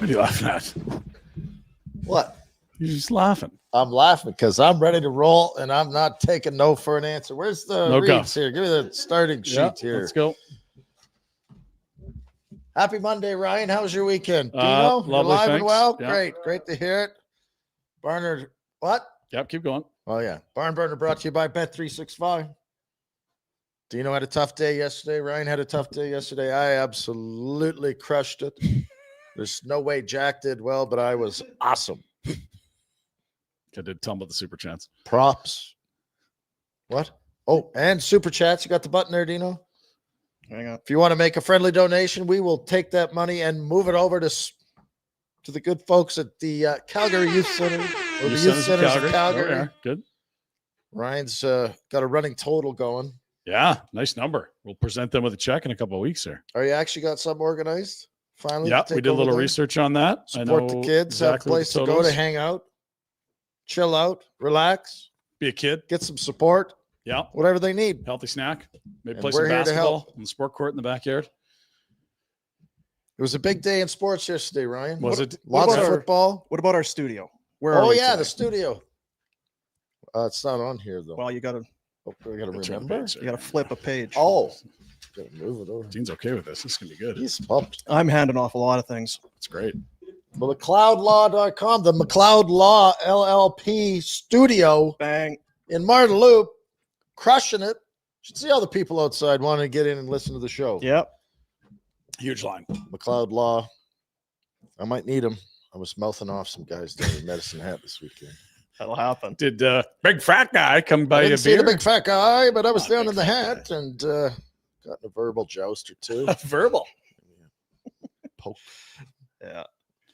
What are you laughing at? What? You're just laughing. I'm laughing because I'm ready to roll, and I'm not taking no for an answer. Where's the No reads here? Give me the starting sheet here. Let's go. Happy Monday, Ryan. How was your weekend? Dino, Lovely, you're alive thanks. and well? Yeah. Great to hear it. Barner, what? Yep, keep going. Oh, yeah. Barn Burner brought to you by Bet365. Dino had a tough day yesterday. Ryan had a tough day yesterday. I absolutely crushed it. There's no way Jack did well, but I was awesome. I did tumble the super chats. Props. What? Oh, and super chats. You got the button there, Dino? Hang on. If you want to make a friendly donation, we will take that money and move it over to the good folks at the Calgary Youth Center. Or the Youth Centers of Calgary. Oh, yeah. Good. Ryan's got a running total going. Yeah, nice number. We'll present them with a check in a couple of weeks here. Are you actually got something organized? Finally? Yeah, we did a little research on that. Support the kids, have a place to go to hang out, chill out, relax. Be a kid. Get some support. Yeah. Whatever they need. Healthy snack. Maybe And play we're some here to help. basketball on the sport court in the backyard. It was a big day in sports yesterday, Ryan. Was it? Lots of about our- football. What about our studio? Where are Oh, we yeah, today? the studio. It's not on here, though. Well, you gotta I got to That's remember. right. you gotta flip a page. Oh, gotta move it over. Dean's okay with this. This is going to be good. He's pumped. I'm handing off a lot of things. It's great. Well, McLeodlaw.com, the McLeod Law LLP studio Bang. in Martin Loop, crushing it. Should see all the people outside wanting to get in and listen to the show. Yep. Huge line. McLeod Law. I might need him. I was mouthing off some guys down in Medicine Hat this weekend. That'll happen. Did big fat guy come by I a didn't see beer? the big fat guy, but I was Not down big in the fat hat and got in a verbal joust or two. Verbal. Poke. Yeah.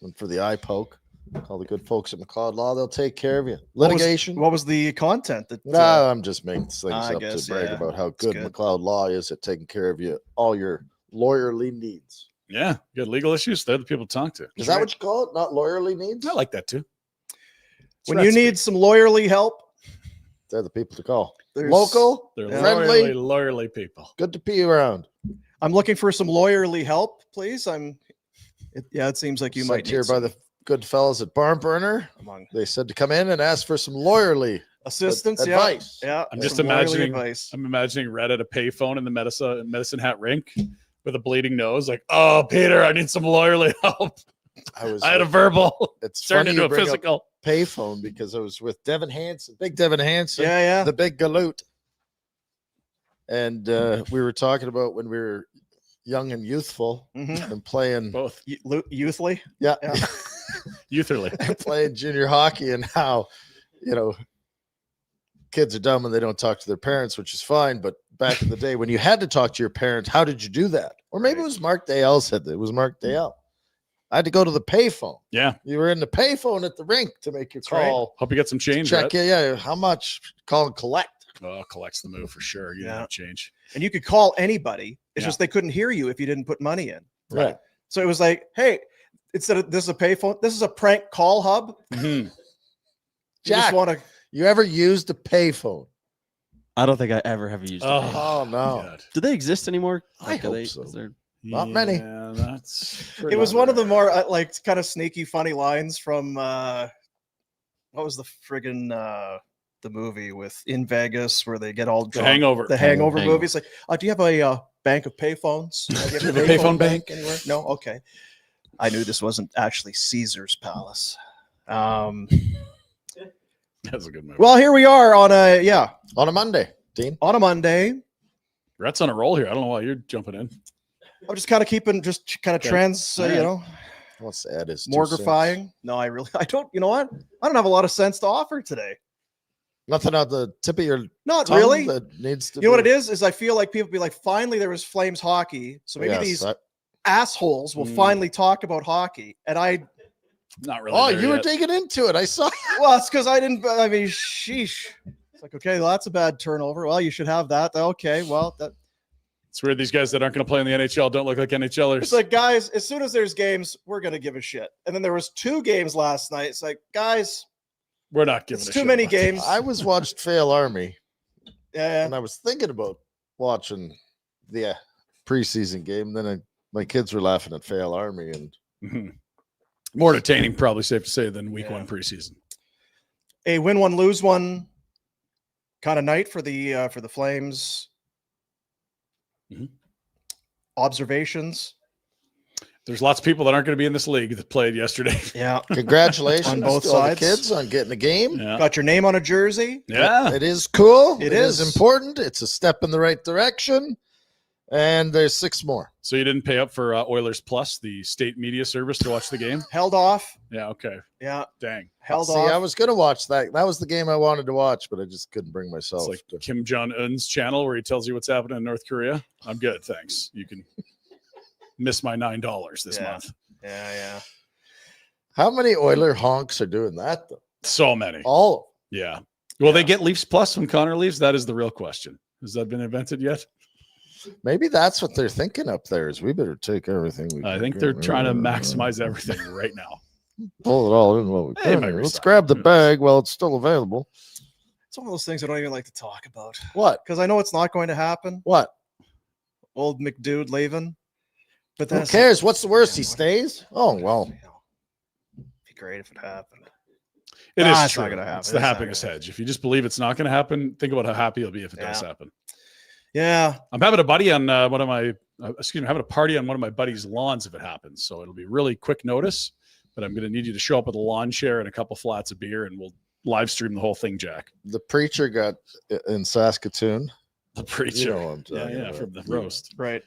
Went for the eye poke. Call the good folks at McLeod Law. They'll take care of you. Litigation. What was the content that? No, I'm just making things I up guess, to brag yeah. about how That's good, good. McLeod Law is at taking care of you, all your lawyerly needs. Yeah. You got legal issues. They're the people to talk to. Is that what you call it? Not lawyerly needs? I like that too. when you need some lawyerly help, They're the people to call. there's- Local, They're friendly, lawyerly people. good to be around. I'm looking for some lawyerly help, please. It seems like you Sent might here need by some the good fellas at Barn Burner. among They said to come in and ask for some lawyerly assistance. advice. Yeah. I'm just some lawyerly imagining. advice. I'm imagining Red at a payphone in the medicine hat rink with a bleeding nose. Like, oh, Peter, I need some lawyerly help. I had a verbal. It's Turned funny into you a bring up physical. payphone because I was with Devin Hansen, big Devin Hansen, Yeah. the big galoot. And we were talking about when we were young and youthful Mhm. and playing, Both Youthly. yeah, Yeah. youthfully. playing junior hockey and how, kids are dumb and they don't talk to their parents, which is fine. But back in the day when you had to talk to your parents, how did you do that? Or maybe it was Mark Dale said that. It was Mark Dale. I had to go to the payphone. Yeah. You were in the payphone at the rink to make your That's right. call. Hope you get some change. Check, Red. yeah. How much? Call and collect. Oh, collects the move for sure. You Yeah. have change. And you could call anybody. It's Yeah. just they couldn't hear you if you didn't put money in. Right. So it was like, hey, instead of this is a payphone, this is a prank call hub. Mhm. You Jack, just want to you ever used a payphone? I don't think I ever have used it. Oh, no. God. Do they exist anymore? I are hope they, so. is there- Not many. Yeah, that's. it was one of the more kind of sneaky funny lines from what was the friggin' the movie with in Vegas where they get all The drunk. Hangover. The Hangover Hangover. movie. It's like, do you have a bank of payphones? Do you have a payphone bank? anywhere? No. Okay. I knew this wasn't actually Caesar's Palace. That's a good movie. Well, here we are on On a Monday, Dean. on a Monday. Rhett's on a roll here. I don't know why you're jumping in. I'm just kind of keeping, just kind of Okay. trans, All right. He wants to add his 2 mortifying. No, I don't. You know what? I don't have a lot of sense to offer today. cents. Nothing on the tip of your Not tongue really. that needs to You know what it be- is I feel like people be like, finally there was Flames hockey. So maybe Yes, these I- assholes will Mm. finally talk about hockey. And Not really. Oh, there you were yet. digging into it. I saw. well, it's because I mean, sheesh. It's like, okay, well, that's a bad turnover. Well, you should have that. Okay, well, It's weird. These guys that aren't going to play in the NHL don't look like NHLers. it's like, guys, as soon as there's games, we're going to give a shit. And then there was 2 games last night. It's like, guys, We're not giving it's a too shit many about games. I was watched Fail Army, Yeah. and I was thinking about watching the preseason game. Then my kids were laughing at Fail Army, and Mhm. More entertaining, probably safe to say, than week 1 preseason. A win one, lose one kind of night for the Flames. Mm-hmm. Observations. There's lots of people that aren't going to be in this league that played yesterday. Yeah. Congratulations on both to all the sides. kids on getting a game. Yeah. Got your name on a jersey. Yeah. It is cool. It is is. important. It's a step in the right direction. And there's 6 more. So you didn't pay up for Oilers Plus, the state media service, to watch the game? Held off. Yeah, okay. Yeah. Dang. Held See, off. I was going to watch that. That was the game I wanted to watch, but I just couldn't bring myself. It's like Kim Jong-un's channel where he tells you what's happening in North Korea. I'm good, thanks. You can miss my $9 this month. Yeah. How many Oiler honks are doing that, though? So many. All of them. Yeah. Will they get Leafs Plus when Connor leaves? That is the real question. Has that been invented yet? Maybe that's what they're thinking up there is we better take everything. I think they're trying to maximize everything right now. Pull it all in while we Hey, can. maybe Let's so. grab the Who knows? bag while it's still available. It's one of those things I don't even like to talk about What? because I know it's not going to happen. What? Old McDude leaving. But Who then cares? What's the worst? He stays? Oh, well. It'd be great if it happened. It Nah, is it's true. not gonna happen. It's the It's not happiness gonna hedge. If you just believe it's not going to happen, think about how happy you'll be if it does Yeah. happen. Yeah. I'm having a buddy on I'm having a party on one of my buddy's lawns if it happens. So it'll be really quick notice, but I'm going to need you to show up with a lawn chair and a couple flats of beer, and we'll live stream the whole thing, Jack. The preacher got in Saskatoon. The preacher. You know what I'm talking Yeah, about. from the roast. Right.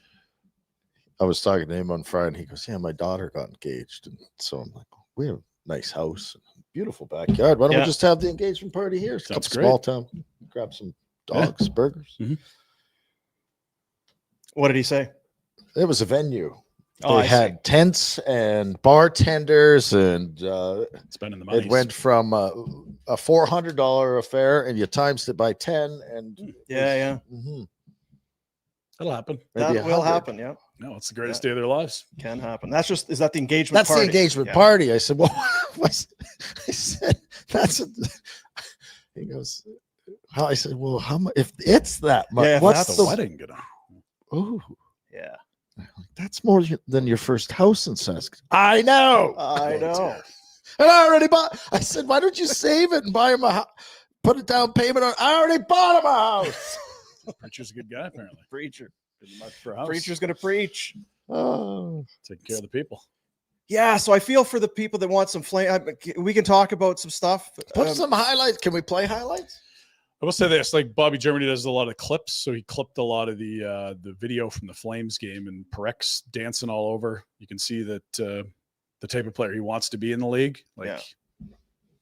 I was talking to him on Friday, and he goes, "Yeah, my daughter got engaged." And so I'm like, "We have a nice house, and beautiful backyard. Why don't we just have the engagement party here? It's a Sounds couple great. small town, grab some dogs, burgers." Mm-hmm. What did he say? It was a venue. Oh, They I had tents and bartenders, and Spending the money. it went from a $400 affair, and you times it by 10, and Yeah. That'll happen. maybe That will 100. happen. Yeah. No, it's the greatest day of their lives. Can happen. Is that the engagement That's party? the engagement Yeah. party. I said, "Well," I said, "That's." He goes, "How?" I said, "Well, how much? If it's that much, Yeah, if what's that's the wedding gonna? Oh, Yeah. that's more than your first house in Saskatoon." I know. I know. And I already bought. I said, "Why don't you save it and buy him a house? Put a down payment on." I already bought him a house. Preacher's a good guy, apparently. Preacher. Good luck for a house. Preacher's going to preach. Oh, Taking care of the people. Yeah. So I feel for the people that want some flame. We can talk about some stuff. put some highlights. Can we play highlights? I will say this: like Bobby Germany does a lot of clips, so he clipped a lot of the video from the Flames game, and Parek's dancing all over. You can see that the type of player he wants to be in the league,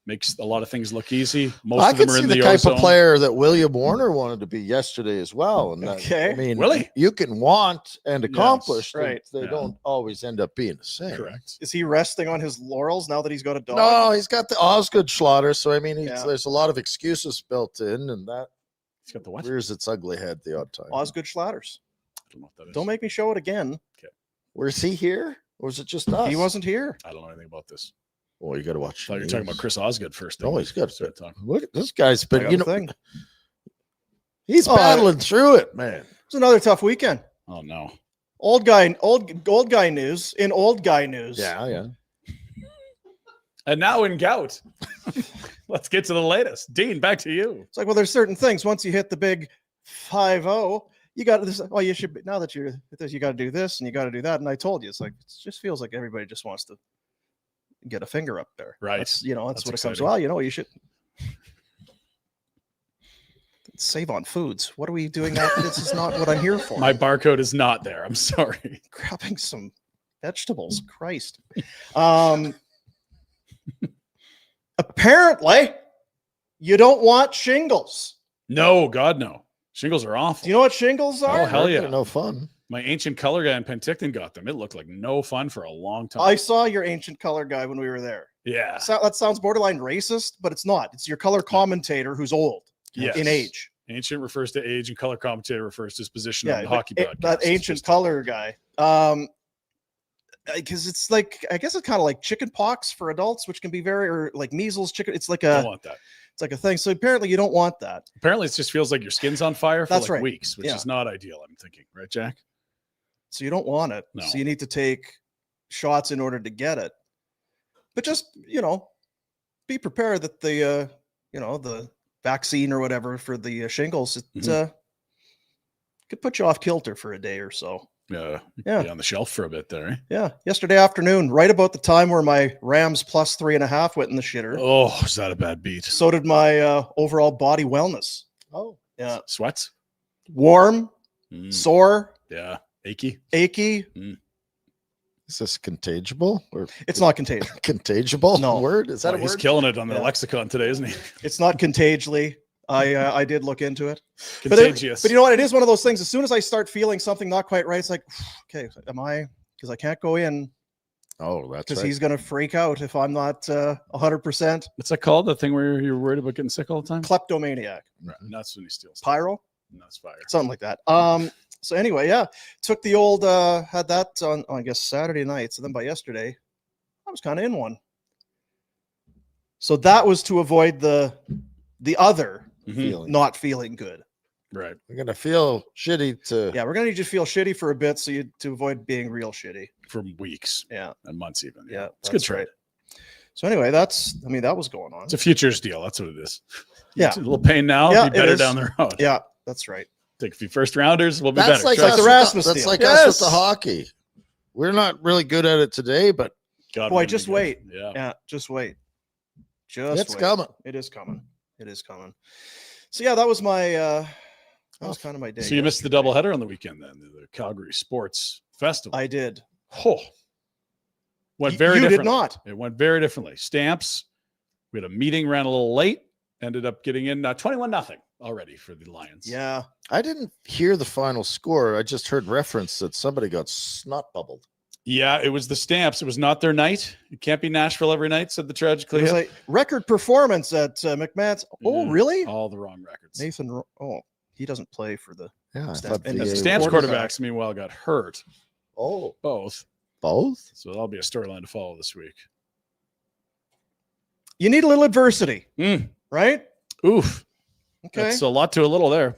makes a lot of things look easy. Most I of them could are see in the the type ozone. of player that William Warner wanted to be yesterday as well. And that, Okay. I mean, Really? you can want and accomplish, right. They Yeah. don't always end up being the same. Correct. Is he resting on his laurels now that he's got a dog? No, he's got the Osgood slaughter. So I mean, Yeah. there's a lot of excuses built in, and that He's got the what? rears its ugly head the odd time. Osgood Schlatters. I don't know what that is. Don't make me show it again. Was he here, or was it just us? He wasn't here. I don't know anything about this. Well, you got to watch. I thought you were talking about Chris Osgood first. Oh, he's good. Started talking. Look, this guy's I been. got You a know, thing. he's battling through it, man. It's another tough weekend. Oh no. Old guy news. In old guy news. Yeah. And now in gout. Let's get to the latest. Dean, back to you. It's like, well, there's certain things. Once you hit the big 5-0, you got this. Oh, you should. Now that you're this, you got to do this and you got to do that. And I told you, it's like it just feels like everybody just wants to get a finger up there. Right. That's, that's That's what it comes. exciting. Well, you should save on foods. What are we doing now? This is not what I'm here for. My barcode is not there. I'm sorry. Grabbing some vegetables. Christ. Apparently, you don't want shingles. No, God, no. Shingles are awful. Do you know what shingles are? Oh, hell yeah. They're no fun. My ancient color guy in Penticton got them. It looked like no fun for a long time. I saw your ancient color guy when we were there. yeah. That sounds borderline racist, but it's not. It's your color commentator who's old Yes. in age. Ancient refers to age, and color commentator refers to his position Yeah, on the hockey but broadcast. that It's ancient just- color guy. Because it's like, I guess it's kind of like chicken pox for adults, which can be or like measles, chicken. It's like I a, don't want that. it's like a thing. So apparently you don't want that. Apparently, it just feels like your skin's on fire for That's like right. weeks, which Yeah. is not ideal. I'm thinking, right, Jack? So you don't want it. No. So you need to take shots in order to get it. But just, be prepared that the, the vaccine or whatever for the shingles, it could put you off kilter for a day or so. Yeah. Yeah. Be on the shelf for a bit there. Eh? Yeah. Yesterday afternoon, right about the time where my Rams plus 3.5 went in the shitter. Oh, is that a bad beat? So did my overall body wellness. Oh, Yeah. Sweats? Warm, sore, Yeah. Achy? is this contagiable or It's not contagious. contagiable? No. Word? Is that a He's word? killing it on the Yeah. lexicon today, isn't he? It's not contagiously. I did look into it. Contagious. But you know what? It is one of those things. As soon as I start feeling something not quite right, it's like, okay, am I? Because I can't go in Oh, that's because right. he's going to freak out if I'm not 100% What's that called? The thing where you're worried about getting sick all the time? kleptomaniac. That's when he steals. Pyro? That's fire. Something like that. So anyway, yeah, took the old, had that on, I guess, Saturday night. So then by yesterday, I was kind of in one. So that was to avoid the other Feeling. not feeling good. Right. We're gonna feel shitty to. Yeah, we're gonna need you to feel shitty for a bit, so you to avoid being real shitty. For weeks Yeah, and months even. yeah, It's a good that's trade. right. So anyway, that was going on. It's a futures deal. That's what it is. Yeah. It's a little pain now. Yeah, Be it better is. down the road. Yeah, that's right. Take a few first rounders. We'll be That's better. like Trust us the with Rasmus That's deal. like us with the Yes. hockey. We're not really good at it today, but God Boy, willing, just we get- wait. Yeah. Yeah, just wait. Just it's wait. coming. It is coming. It is coming. So yeah, that was my that was kind of my day. So you missed the yesterday. doubleheader on the weekend then, the Calgary Sports Festival. I did. Oh. Went You very did differently. not. It went very differently. Stamps. We had a meeting, ran a little late, ended up getting in 21-0 already for the Lions. Yeah. I didn't hear the final score. I just heard reference that somebody got snot bubbled. Yeah, it was the Stamps. It was not their night. It can't be Nashville every night, said the tragically. It was like record performance at McMahon's. Oh, Yeah. really? All the wrong records. Nathan. Oh, he doesn't play for the. Yeah, I Stamp- thought and VA the Stamps quarterback. quarterbacks, meanwhile, got hurt. Oh, Both. both? So that'll be a storyline to follow this week. You need a little adversity, Mm. right? Oof. Okay. That's a lot to a little there.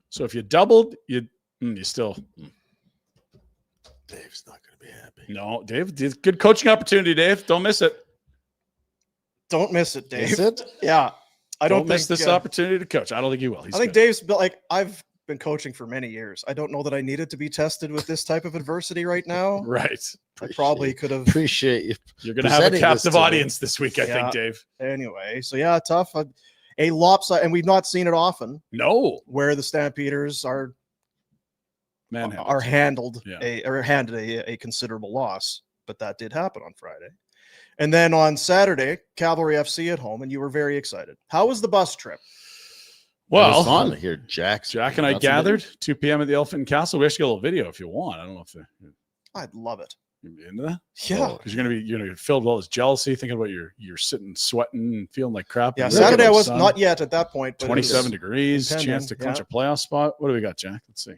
So if you doubled, you still. Dave's not going to be happy. No, Dave, good coaching opportunity, Dave. Don't miss it. Don't miss it, Dave. Is it? Yeah. I Don't don't miss think, this opportunity to coach. I don't think you will. He's I think good. Dave's built like I've been coaching for many years. I don't know that I needed to be tested with this type of adversity right now. Right. I probably could have. Appreciate you. You're going to have a Presenting this captive to me. audience this week, I Yeah. think, Dave. Anyway, so yeah, tough. A lopsided, and we've not seen it often No. where the Stampeders are Manhandled. handled Yeah. handed a considerable loss, but that did happen on Friday. And then on Saturday, Cavalry FC at home, and you were very excited. How was the bus trip? It was Well, fun to hear Jack and I gathered 2 p.m. at the Elephant and Castle. We actually got a little video if you want. I don't know if I'd love it. you'd be into that. Yeah. Because you're gonna be filled with all this jealousy, thinking about you're sitting, sweating, and feeling like crap. Yeah, in the Saturday I middle of was the sun. not yet at that point. But it was- 27 degrees, impending, chance to clinch yeah. a playoff spot. What do we got, Jack? Let's see.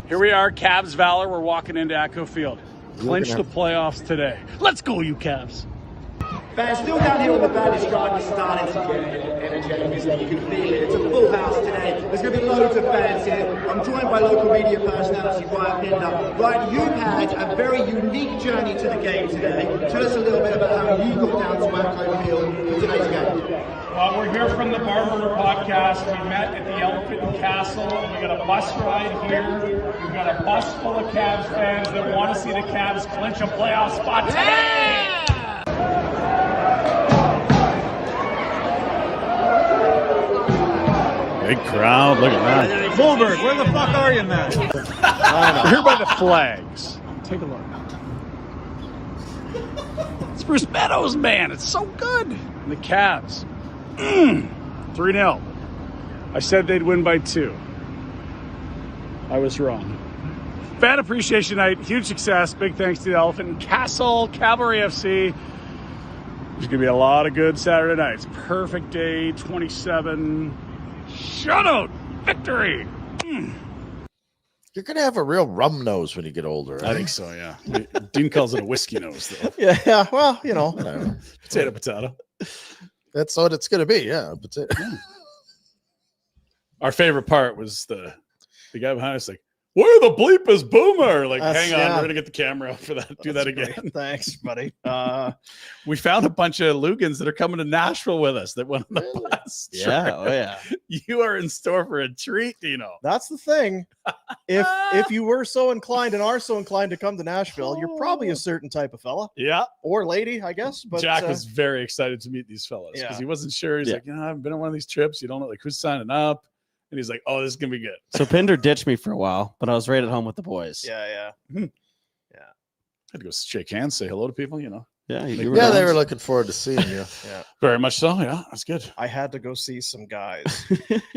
Here we are, Cavs Valor. We're walking into Echo Field. Clinch the playoffs today. Let's go, you Cavs. Fans still down here on the bandit strike is starting to get energetic, isn't it? You can feel it. It's a full house today. There's going to be loads of fans here. I'm joined by local media personality Ryan Pinder. Ryan, you've had a very unique journey to the game today. Tell us a little bit about how you got down to Echo Field for today's game. We're here from the Banter podcast. We met at the Elephant and Castle. We got a bus ride here. We've got a bus full of Cavs fans that want to see the Cavs clinch a playoff spot today. Big crowd. Look at that. Goldberg, where the fuck are you, man? We're here by the flags. Take a look. It's Bruce Meadows, man. It's so good. And the Cavs. 3-0. I said they'd win by 2. I was wrong. Fan appreciation night. Huge success. Big thanks to the Elephant and Castle, Cavalry FC. There's going to be a lot of good Saturday nights. Perfect day, 27. Shutout. Victory. You're going to have a real rum nose when you get older. I think so, yeah. Dean calls it a whiskey nose, though. Yeah, well, I don't know. Potato. That's what it's going to be. Yeah. That's it. Our favorite part was the guy behind us like, where the bleep is Boomer? Like, hang on, we're going to get the camera out for that. Do that again. Great. Thanks, buddy. We found a bunch of Lugans that are coming to Nashville with us that went on the bus. Yeah, oh yeah. You are in store for a treat, Dino. That's the thing. If you were so inclined and are so inclined to come to Nashville, you're probably a certain type of fella Yeah. or lady, I guess. But Jack was very excited to meet these fellas because yeah. he wasn't sure. He's like, I haven't been on one of these trips. You don't know like who's signing up. And he's like, oh, this is going to be good. So Pinder ditched me for a while, but I was right at home with the boys. yeah. I had to go shake hands, say hello to people, you know. Yeah, They were looking forward to seeing you. Yeah. Very much so. Yeah, that's good. I had to go see some guys.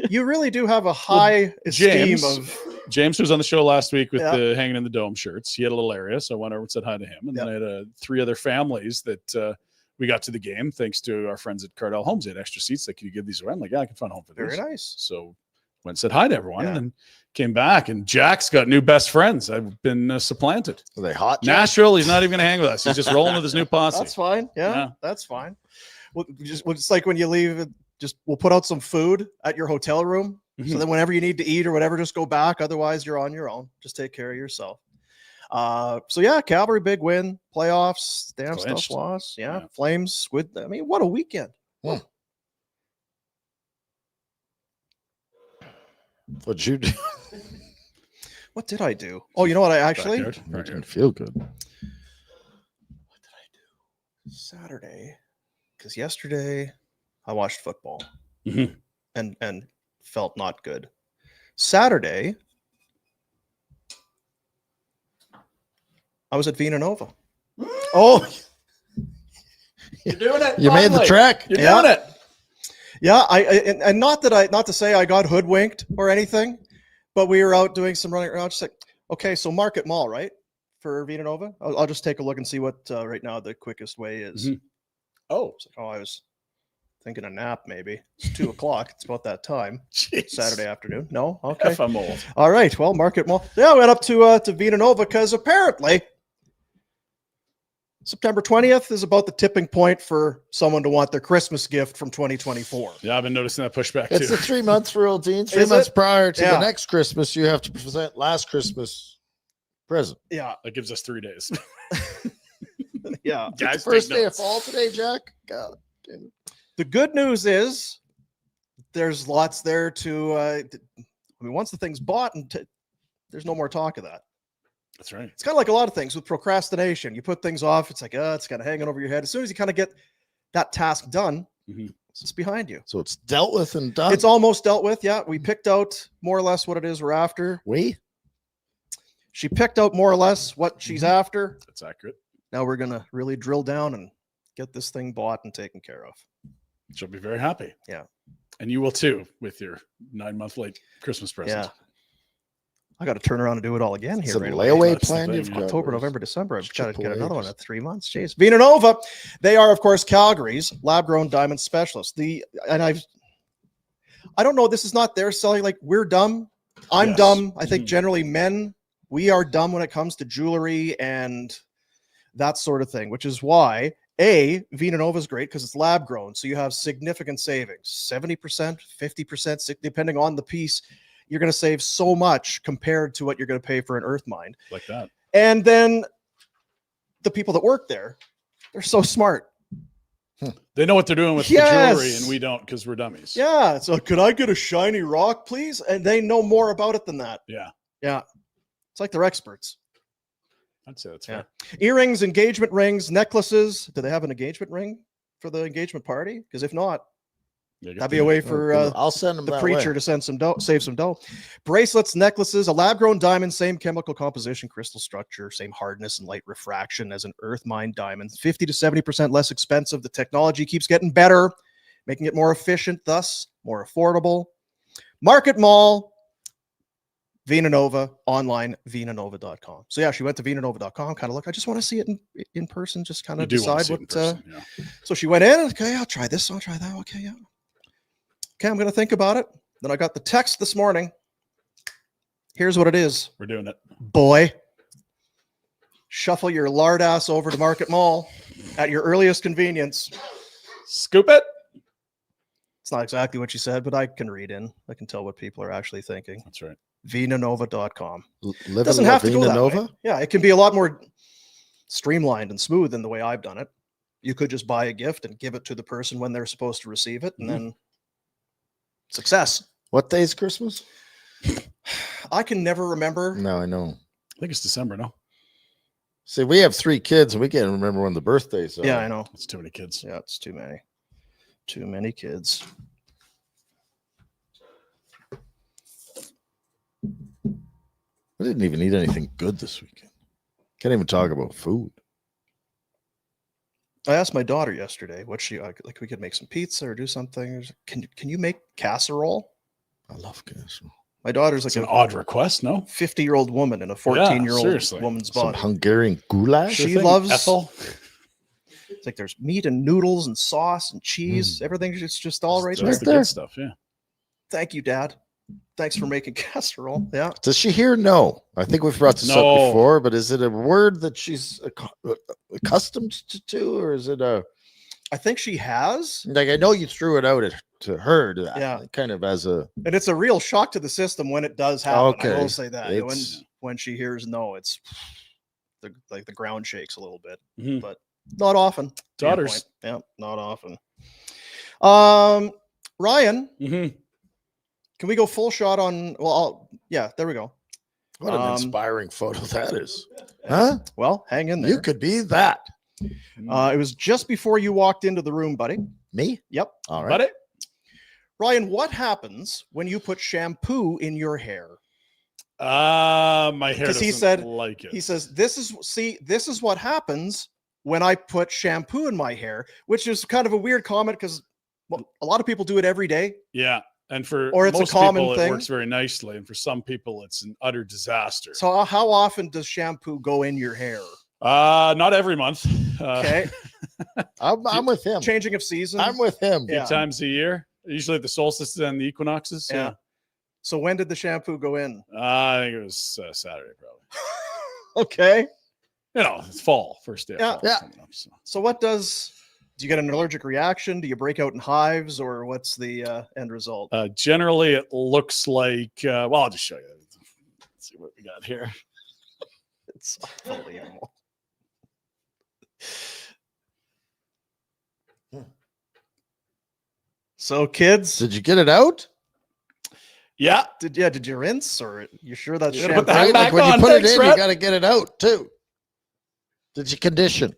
You really do have a high esteem of James, who was on the show last week with Yeah. the Hanging in the Dome shirts. He had a little area, so I went over and said hi to him. And then I had 3 other families that we got to the game thanks to our friends at Cardell Homes. They had extra seats. Like, can you give these away? I'm like, yeah, I can find a home for very these. nice. So went and said hi to everyone Yeah. and then came back. And Jack's got new best friends. I've been supplanted. Are they hot? Jack? Nashville, he's not even going to hang with us. He's just rolling with his new posse. That's fine. Yeah, Yeah. that's fine. Well, it's like when you leave, we'll put out some food at your hotel room. So then whenever you need to eat or whatever, just go back. Otherwise, you're on your own. Just take care of yourself. So yeah, Calgary, big win. Playoffs, damn Clinched. stuff loss. Yeah. Yeah. Flames, Squid. I mean, what a weekend. What'd you do? What did I do? Oh, you know what? I actually Backyard. Didn't feel good. Saturday, because yesterday I watched football Mhm. and felt not good. Saturday, I was at Vina Nova. Oh, You're doing it. you made the finally. trek. You're Yeah. doing it. Yeah, and not to say I got hoodwinked or anything, but we were out doing some running around. Just like, okay, so Market Mall, right? For Vina Nova, I'll just take a look and see what right now the quickest way is. Mhm. Oh, It's like, I was thinking a nap maybe. It's 2:00. It's about that time. jeez. Saturday afternoon. No, okay. If I'm old. All right. Well, Market Mall. Yeah, I went up to Vina Nova because apparently September 20th is about the tipping point for someone to want their Christmas gift from 2024. Yeah, I've been noticing that pushback It's too. the 3 months rule, Dean. 3 Is months it? prior to Yeah. the next Christmas, you have to present last Christmas present. Yeah, That gives us 3 days. yeah. Guys, First take day of notes. fall today, Jack. God damn it. The good news is there's lots there to. I mean, once the thing's bought, there's no more talk of that. That's right. It's kind of like a lot of things with procrastination. You put things off. It's like, it's kind of hanging over your head. As soon as you kind of get that task done, Mhm. it's just behind you. So it's dealt with and done. It's almost dealt with. Yeah, we picked out more or less what it is we're after. She picked out more or less what she's after. That's accurate. Now we're gonna really drill down and get this thing bought and taken care of. She'll be very happy. Yeah. And you will too with your 9-month late Christmas present. Yeah. I got to turn around and do it all again It's here. a right away. layaway That's the plan. thing, You've yeah. got October, November, December. I've got to get Triple another one A's. at 3 months. Jeez. Vina Nova, they are, of course, Calgary's lab-grown diamond specialist. I don't know. This is not their selling. Like, we're dumb. I'm Yes. dumb. I think Mhm. generally men, we are dumb when it comes to jewelry and that sort of thing, which is why Vina Nova is great because it's lab grown. So you have significant savings, 70%, 50%, depending on the piece. You're going to save so much compared to what you're going to pay for an earth mine. Like that. And then the people that work there, they're so smart. They know what they're doing with the Yes. jewelry, and we don't because we're dummies. Yeah. So could I get a shiny rock, please? And they know more about it than that. Yeah. Yeah. It's like they're experts. I'd say that's Yeah. fair. Earrings, engagement rings, necklaces. Do they have an engagement ring for the engagement party? Because if not, Yeah, get that'd be the- a way for I'll send them the that preacher way. to send some dough, save some dough. Bracelets, necklaces, a lab-grown diamond, same chemical composition, crystal structure, same hardness and light refraction as an earth mine diamond. 50 to 70% less expensive. The technology keeps getting better, making it more efficient, thus more affordable. Market Mall, Vina Nova, online, vinanova.com. So yeah, she went to vinanova.com, kind of look, I just want to see it in person, just kind You of do wanna decide see it in what. person, yeah. So she went in, okay, I'll try this, I'll try that, okay, yeah. Okay, I'm going to think about it. Then I got the text this morning. Here's what it is, We're doing it. boy. Shuffle your lard ass over to Market Mall at your earliest convenience. Scoop it. It's not exactly what you said, but I can read in. I can tell what people are actually thinking. That's right. Vinanova.com. Live Doesn't in have to go Lavina that Nova? way. Yeah, it can be a lot more streamlined and smooth than the way I've done it. You could just buy a gift and give it to the person when they're supposed to receive it, and then success. What day is Christmas? I can never remember. No, I know. I think it's December, no? See, we have 3 kids, and we can't remember when the birthdays are. Yeah, I know. It's too many kids. Yeah, it's too many. Too many kids. I didn't even eat anything good this weekend. Can't even talk about food. I asked my daughter yesterday what she like we could make some pizza or do something. Can you make casserole? I love casserole. My daughter's It's like an odd request, no? 50-year-old woman in a 14-year-old seriously. woman's Some body. Hungarian goulash. She loves Ethel. It's like there's meat and noodles and sauce and cheese. Everything is just all right That's there. the there. good stuff, yeah. Thank you, Dad. Thanks for making casserole. Yeah. Does she hear no? I think we've brought this up No. before, but is it a word that she's accustomed to, or is it a I think she has. like? I know you threw it out to her, Yeah. kind of as a And it's a real shock to the system when it does happen. I Okay. will say that. It's- When she hears no, it's like the ground shakes a little bit, Mhm. but not often. to your Daughters. point. Yeah, not often. Ryan, Mm-hmm. can we go full shot on? Well, yeah, there we go. what an Um, inspiring photo that is, huh? Well, hang in there. You could be that. It was just before you walked into the room, buddy. Me? Yep. All right. But it, Ryan, what happens when you put shampoo in your hair? my hair 'Cause doesn't he said- like it. He says, this is what happens when I put shampoo in my hair, which is kind of a weird comment because a lot of people do it every day. Yeah. And for Or it's a most common people, thing. it works very nicely. And for some people, it's an utter disaster. So how often does shampoo go in your hair? Not every month. Okay. I'm with him. Changing of season. I'm with him. Yeah. Few times a year, usually at the solstices and the equinoxes. Yeah. So when did the shampoo go in? I think it was Saturday, probably. Okay. You know, it's fall, first day of Yeah. fall Yeah. coming up. So. So do you get an allergic reaction? Do you break out in hives, or what's the end result? Generally, it looks like, well, I'll just show you. Let's see what we got here. It's unbelievable. So kids, Did you get it out? Yeah. did you rinse, or you sure that's You gotta put shampoo? that back Like when you on. put Thanks, it in, Rhett. you got to get it out too. Did you condition?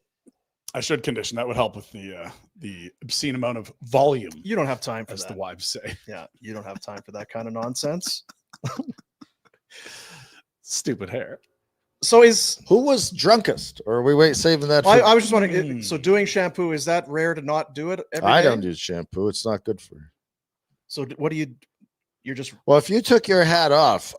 I should condition. That would help with the obscene amount of volume, You don't have time for as that. the wives say. Yeah, you don't have time for that kind of nonsense. Stupid hair. So Who was drunkest? Or are we saving that? For, I was just wondering. So doing shampoo, is that rare to not do it every I day? don't use shampoo. It's not good for you. So what do you? You're just Well, if you took your hat off,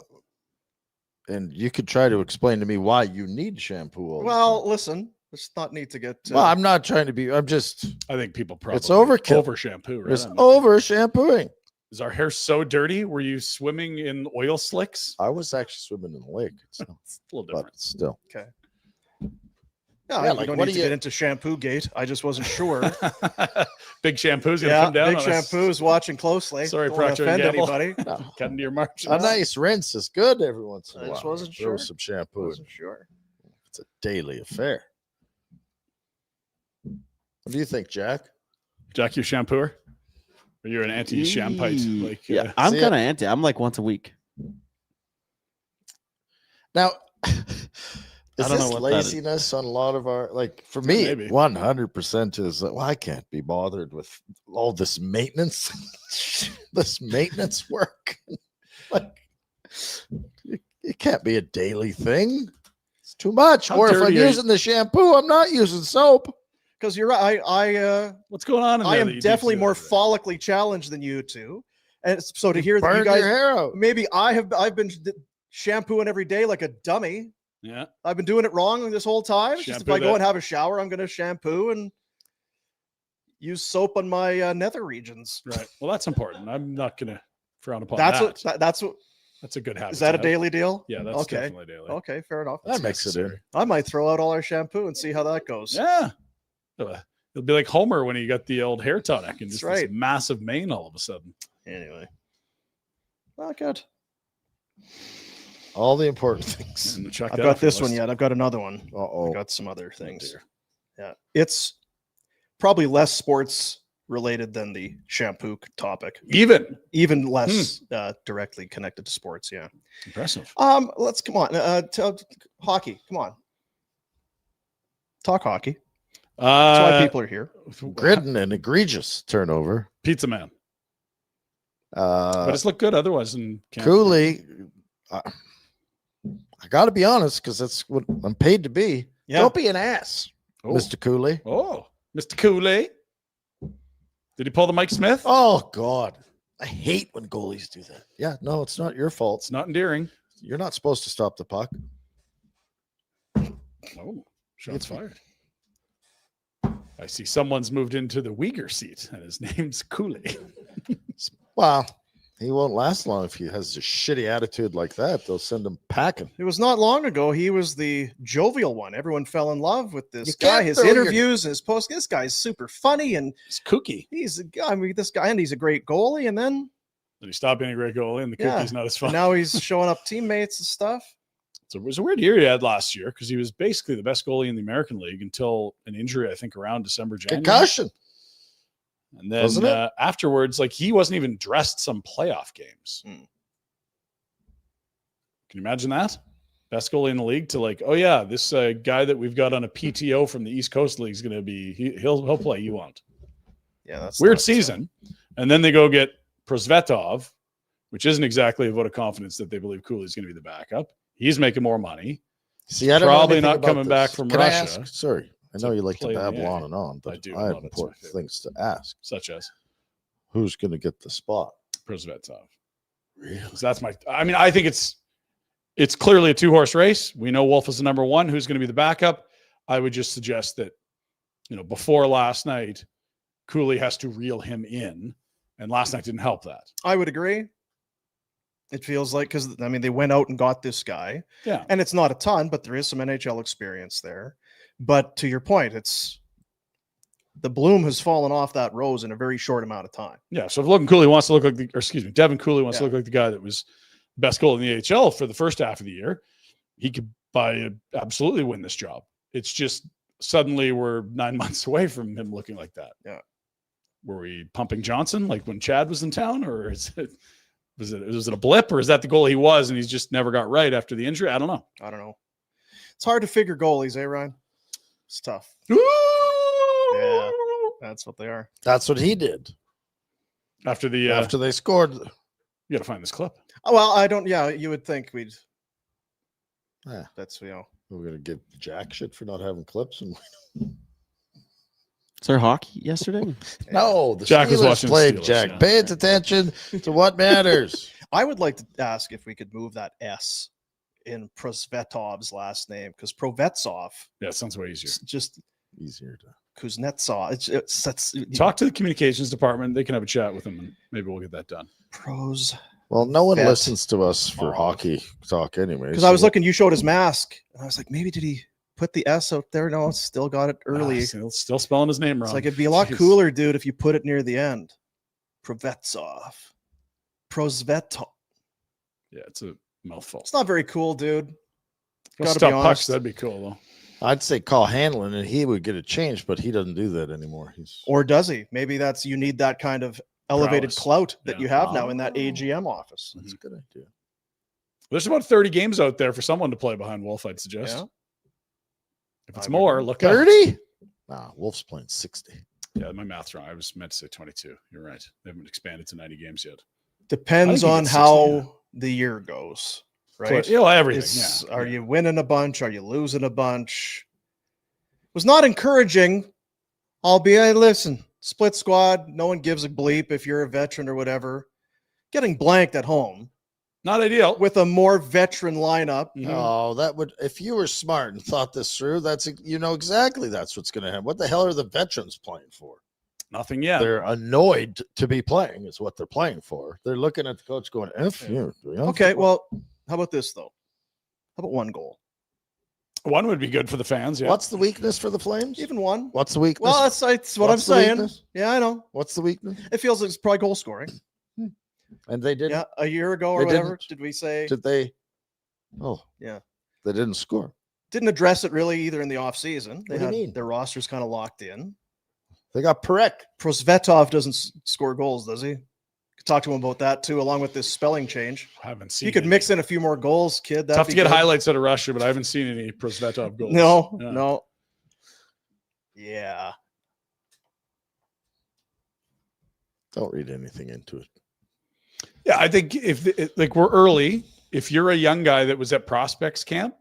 and you could try to explain to me why you need shampoo. All the well. time. Listen, it's not need to get. Well, I'm not trying to be. I'm just. I think people probably overkill. over shampoo. Right? It's I mean, over shampooing. is our hair so dirty? Were you swimming in oil slicks? I was actually swimming in the lake, so, It's a little but different. still. Yeah, Yeah, we like, don't what need do to you- get into shampoo gate. I just wasn't sure. Big shampoo's gonna Yeah, come down. big on us. shampoo is watching closely. Sorry, Don't wanna Procter & offend Gamble. anybody. No. Cut into your margins. A nice rinse is good every once in a I while. just wasn't Throw sure. some shampoo. in. Wasn't sure. It's a daily affair. What do you think, Jack? Jack, you shampooer? Or you're an anti-shampite? Like, Yeah, I'm See, kind of anti. I'm like once a week. Now, is I don't know this what that is. laziness on a lot of our like? For me, Maybe. 100% is that. Well, I can't be bothered with all this maintenance, this maintenance work. Like, it can't be a daily thing. It's too much. How Or if I'm dirty are you? using the shampoo, I'm not using soap. Because you're right. what's going on? In I there am that you do definitely do more that? follically challenged than you two. And so to hear that you Burn guys, your hair out. maybe I've been shampooing every day like a dummy. Yeah. I've been doing it wrong this whole time. It's just if Shampoo I go that. and have a shower, I'm going to shampoo and use soap on my nether regions. Right. Well, that's important. I'm not going to frown upon That's that. what. That's what. That's a good habit. Is that to a have. daily deal? Yeah, that's okay. definitely daily. Okay, fair enough. That makes it in. necessary. I might throw out all our shampoo and see how that goes. Yeah. It'll be like Homer when he got the old hair tonic and just That's this right. massive mane all of a sudden. Anyway. Well, good. All the important things. And check I've that got off your this one list. yet. I've got another one. Uh-oh. I've got some other things. dear. Yeah. It's probably less sports related than the shampoo topic. Even less directly connected to sports. Yeah. Impressive. Let's come on. Hockey. Come on. Talk hockey. That's why people are here. Gridden, an egregious turnover. Pizza Man. But it's looked good otherwise. In camp. Cooley, I got to be honest because that's what I'm paid to be. Yeah. Don't be an ass, Oh. Mr. Cooley. Oh, Mr. Cooley. Did he pull the Mike Smith? Oh, God. I hate when goalies do that. Yeah, no, it's not your fault. It's not endearing. You're not supposed to stop the puck. Oh, shots fired. I see someone's moved into the Uyghur seat, and his name's Cooley. Well, he won't last long if he has a shitty attitude like that. They'll send him packing. It was not long ago. He was the jovial one. Everyone fell in love with this You guy. can't His throw your- interviews, his posts. This guy's super funny, and It's kooky. he's a guy. I mean, this guy, and he's a great goalie. And then Did he stop being a great goalie, and the Yeah. cookie's not as fun? now he's showing up teammates and stuff. So it was a weird year he had last year because he was basically the best goalie in the American League until an injury, I think, around December, January. Concussion. And then Wasn't it? afterwards, like he wasn't even dressed some playoff games. Hmm. Can you imagine that? Best goalie in the league to like, oh yeah, this guy that we've got on a PTO from the East Coast League is going to be he'll play. You won't. Yeah, that's Weird not- season. And then they go get Prosvetov, which isn't exactly a vote of confidence that they believe Cooley's going to be the backup. He's making more money. See, I don't know Probably anything not about coming back this. from Can I Russia. ask? Sorry, I know to you like to play in the babble A. on and on, but I do. I I have love it. It's my important favorite. things to ask. Such as Who's going to get the spot? Prosvetov. Really? So that's I think it's clearly a 2-horse race. We know Wolf is the number one. Who's going to be the backup? I would just suggest that, before last night, Cooley has to reel him in, and last night didn't help that. I would agree. It feels like because they went out and got this guy, Yeah. and it's not a ton, but there is some NHL experience there. But to your point, it's the bloom has fallen off that rose in a very short amount of time. Yeah. So if Logan Cooley wants to look like Devin Cooley wants to Yeah. look like the guy that was best goal in the AHL for the first half of the year, he could absolutely win this job. It's just suddenly we're 9 months away from him looking like that. Yeah. Were we pumping Johnson like when Chad was in town, or was it a blip, or is that the goal he was and he's just never got right after the injury? I don't know. I don't know. It's hard to figure goalies, Ryan? It's tough. Yeah, that's what they are. That's what he did After the after they scored. you got to find this clip. Oh, well, I don't. Yeah, you would think we'd. Yeah. That's We're going to give Jack shit for not having clips. And Is there hockey yesterday? no, the Jack was Steelers watching the played. Steelers, Jack, yeah. pay attention to what matters. I would like to ask if we could move that S in Prosvetov's last name because Provetsov Yeah, it sounds way easier. is just Easier to. Kuznetsov. It's Talk to the communications department. They can have a chat with him, and maybe we'll get that done. pros. Well, no one Bet. listens to us for hockey talk anyway. Because I was looking, you showed his mask, and I was like, maybe did he put the S out there? No, it's still got it early. Still spelling his name wrong. It's like it'd be a lot Jeez. cooler, dude, if you put it near the end. Provetsov. Prosvetov. Yeah, it's a mouthful. It's not very cool, dude. Go gotta stop be pucks. honest. That'd be cool, though. I'd say call Hanlon and he would get it changed, but he doesn't do that anymore. He's Or does he? Maybe you need that kind of elevated Prowess. clout that Yeah. you have now in that Oh. AGM office. that's a good idea. There's about 30 games out there for someone to play behind Wolf, I'd suggest. Yeah. If it's I would more, agree. look out. 30? Nah, Wolf's playing 60. Yeah, my math's wrong. I was meant to say 22. You're right. They haven't expanded to 90 games yet. Depends I think on it's 60, how yeah. the year goes, right? But, everything. It's, Yeah. Are you winning a bunch? Are you losing a bunch? Was not encouraging, albeit, listen, split squad, no one gives a bleep if you're a veteran or whatever. Getting blanked at home Not ideal. with a more veteran lineup. Mhm. Oh, that would, if you were smart and thought this through, exactly that's what's going to happen. What the hell are the veterans playing for? Nothing yet. They're annoyed to be playing, is what they're playing for. They're looking at the coach going, F you. Okay, well, how about this, though? How about one goal? One would be good for the fans. Yeah. What's the weakness for the Flames? Even one. What's the weakness? Well, that's what I'm What's the saying. weakness? Yeah, I know. What's the weakness? It feels like it's probably goal scoring. And they didn't. Yeah, a year ago or They whatever. didn't. Did we say? Did they? Oh, Yeah. They didn't score. Didn't address it really either in the offseason. They What do you had mean? their rosters kind of locked in. They got Perek. Prosvetov doesn't score goals, does he? Could talk to him about that too, along with this spelling change. Haven't seen. You could any. mix in a few more goals, kid. That'd Tough to be get good. highlights out of Russia, but I haven't seen any Prosvetov goals. No, Yeah. no. Yeah. Don't read anything into it. Yeah, I think like we're early, if you're a young guy that was at prospects camp,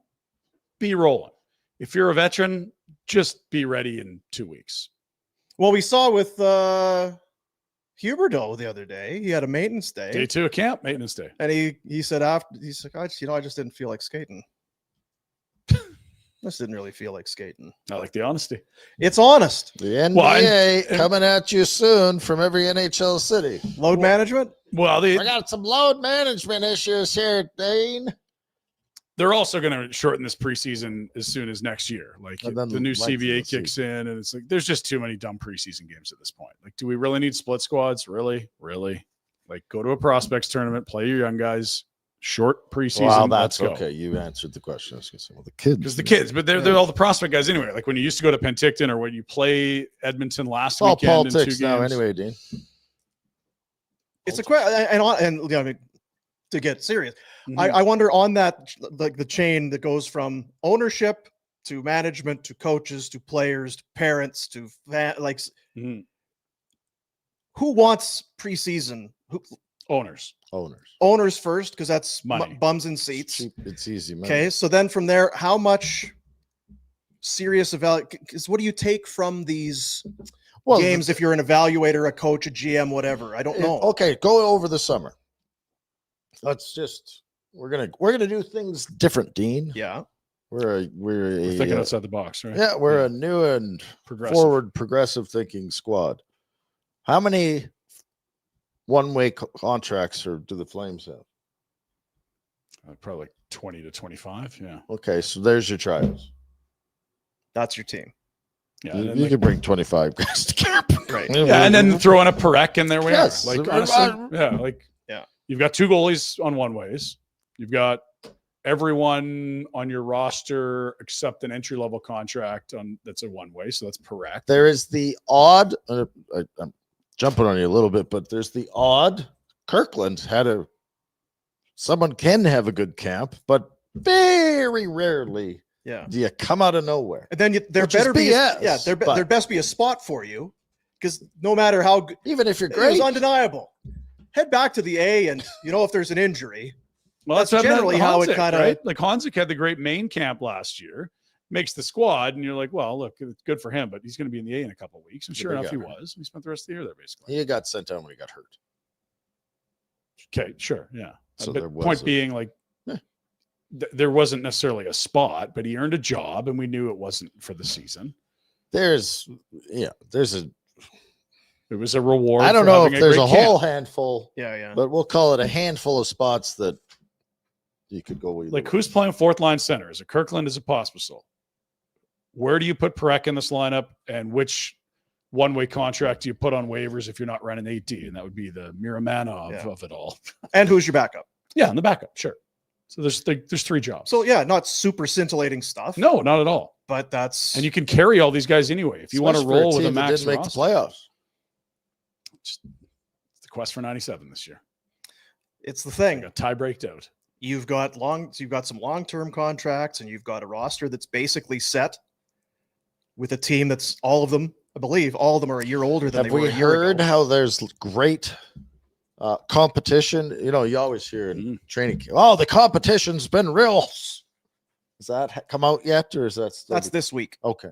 be rolling. If you're a veteran, just be ready in 2 weeks. Well, we saw with Huberdeau the other day. He had a maintenance day. Day 2 of camp, maintenance day. And he said after, he's like, I just didn't feel like skating. Just didn't really feel like skating. I like the honesty. It's honest. The NBA Well, coming at you soon from every NHL city. Load management. Well, I got some load management issues here, Dane. they're also going to shorten this preseason as soon as next year. Like And then the new length of the CBA kicks in, and it's like there's just too many dumb preseason games at this point. Like, do we really need split squads? Really? Like, go to a prospects tournament, play your young guys. Short preseason. Wow, let's that's go. Okay. You answered the question. I was going to say, well, the kids. Because the kids, but they're all the prospect guys anyway. Like when you used to go to Penticton or when you play Edmonton last It's all weekend in 2 politics games. now, anyway, Dean. It's a question, and you know, I mean, to get serious, Mhm. I wonder on that, like the chain that goes from ownership to management to coaches to players to parents to Mhm. who wants preseason? Owners. Owners first, because that's Money. bums in It's seats. cheap. It's easy, man. Okay, so then from there, how much serious because what do you take from these Well, games if you're an evaluator, a coach, a GM, whatever? I don't know. Okay, go over the summer. We're gonna do things different, Dean. Yeah. We're We're thinking outside the box, right? yeah, we're a new and Progressive. forward progressive thinking squad. How many one-way contracts do the Flames have? Probably like 20 to 25. Yeah. Okay, so there's your trials. That's your team. Yeah. You, And, then, you like- can bring 25 guys to camp. Right. yeah, and then throw in a Perek in there. Yes. Like honestly, Yeah. You've got 2 goalies on one ways. You've got everyone on your roster except an entry level contract that's a one way. So that's Perek. There is the odd. I'm jumping on you a little bit, but there's the odd. Kirkland had someone can have a good camp, but very rarely Yeah. do you come out of nowhere. And then there Which is better be BS, there but- best be a spot for you, because no matter how good, Even if you're it great, was undeniable. Head back to the A, and if there's an injury, Well, That's what happened generally to how it Honzek, kinda- right? Like Honzek had the great main camp last year, makes the squad, and you're like, well, look, it's good for him, but he's going to be in the A in a couple of weeks. And Yeah, sure they enough, he got hurt. was. He spent the rest of the year there, basically. he got sent down when he got hurt. Okay, sure, yeah. So but there was point a- being, like, Yeah. There wasn't necessarily a spot, but he earned a job, and we knew it wasn't for the season. There's It was a reward. I don't for know having if there's great a camp. whole handful, yeah. but we'll call it a handful of spots that you could go either Like, way. who's playing fourth line center? Is it Kirkland? Is it Pospisil? Where do you put Perek in this lineup, and which one-way contract do you put on waivers if you're not running AD? And that would be the Miramana Yeah. of it all. And who's your backup? Yeah, in the backup, sure. So there's 3 jobs. So yeah, not super scintillating stuff. No, not at all. but that's And you can carry all these guys anyway. If you want to Especially for roll with a team that max didn't make the roster. playoffs. It's the quest for 97 this year. it's the They thing. got tie breaked out. You've got some long-term contracts, and you've got a roster that's basically set with a team that's all of them, I believe, all of them are a year older than Have they were we a year heard ago. how there's great competition? You always hear in training camp, oh, the competition's been real. Has that come out yet, or is that still That's this week. okay?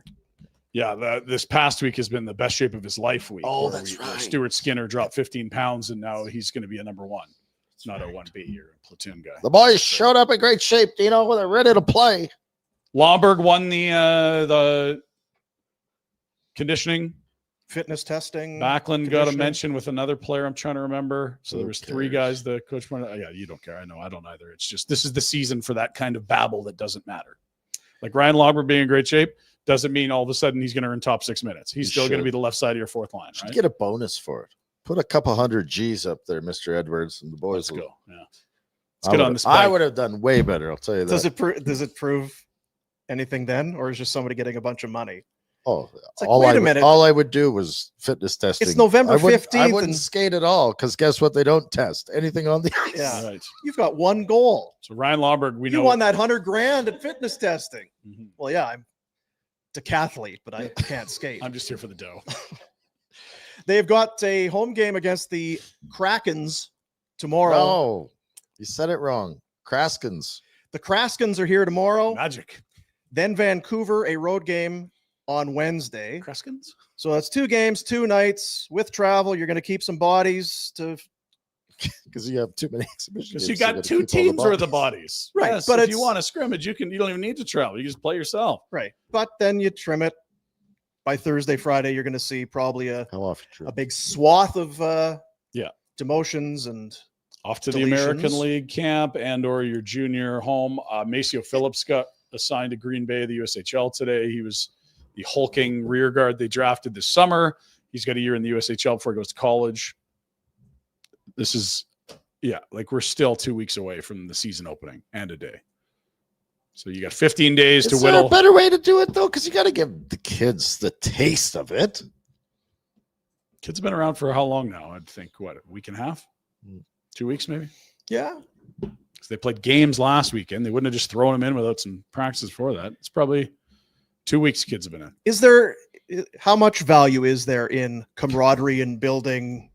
Yeah, this past week has been the best shape of his life week. Oh, where that's where right. Stuart Skinner dropped 15 pounds, and now he's going to be a number 1. It's not a 1B. You're a platoon guy. The boys showed up in great shape, Dino. They're ready to play. Lomberg won the conditioning. Fitness testing. Backlund got a conditioning. mention with another player. I'm trying to remember. So there Who was 3 cares? guys. The coach pointed out. Yeah, you don't care. I know. I don't either. It's just this is the season for that kind of babble that doesn't matter. Like Ryan Logber being in great shape doesn't mean all of a sudden he's going to earn top 6 minutes. He's still going to be the left side of your fourth line, Should right? get a bonus for it. Put a couple hundred G's up there, Mr. Edwards, and the boys. Let's go. Yeah. Let's get on this. I would have done way better. I'll tell you that. Does it prove anything then, or is just somebody getting a bunch of money? Oh, It's like, wait a minute. All I would do was fitness testing. It's November 15th. I wouldn't skate at all because guess what? They don't test anything on the ice. Yeah. Right. You've got one goal. So Ryan Lomberg, we You know won that $100,000 at fitness testing. Mhm. Well, yeah, I'm a decathlete, but I can't skate. I'm just here for the dough. They've got a home game against the Krakens tomorrow. No, you said it wrong. Kraskens. The Kraskens are here tomorrow. Magic. Then Vancouver, a road game on Wednesday. Kreskens? So that's 2 games, 2 nights with travel. You're going to keep some bodies to Because you have too many exhibitions. Because you got 2 teams worth of bodies. Right, Yes, but if you it's- want a scrimmage, you don't even need to travel. You just play yourself. right. But then you trim it. By Thursday, Friday, you're going to see probably a How often? big swath of Yeah. demotions and Off to the American Deletions. League camp and or your junior home. Maceo Phillips got assigned to Green Bay, the USHL today. He was the hulking rear guard they drafted this summer. He's got a year in the USHL before he goes to college. This is, like we're still 2 weeks away from the season opening and a day. So you got 15 days to Is there whittle. a better way to do it though? Because you got to give the kids the taste of it. Kids have been around for how long now? I'd think, a week and a half? 2 weeks maybe? yeah. Because they played games last weekend. They wouldn't have just thrown them in without some practices for that. It's probably 2 weeks kids have been in. Is there how much value is there in camaraderie and building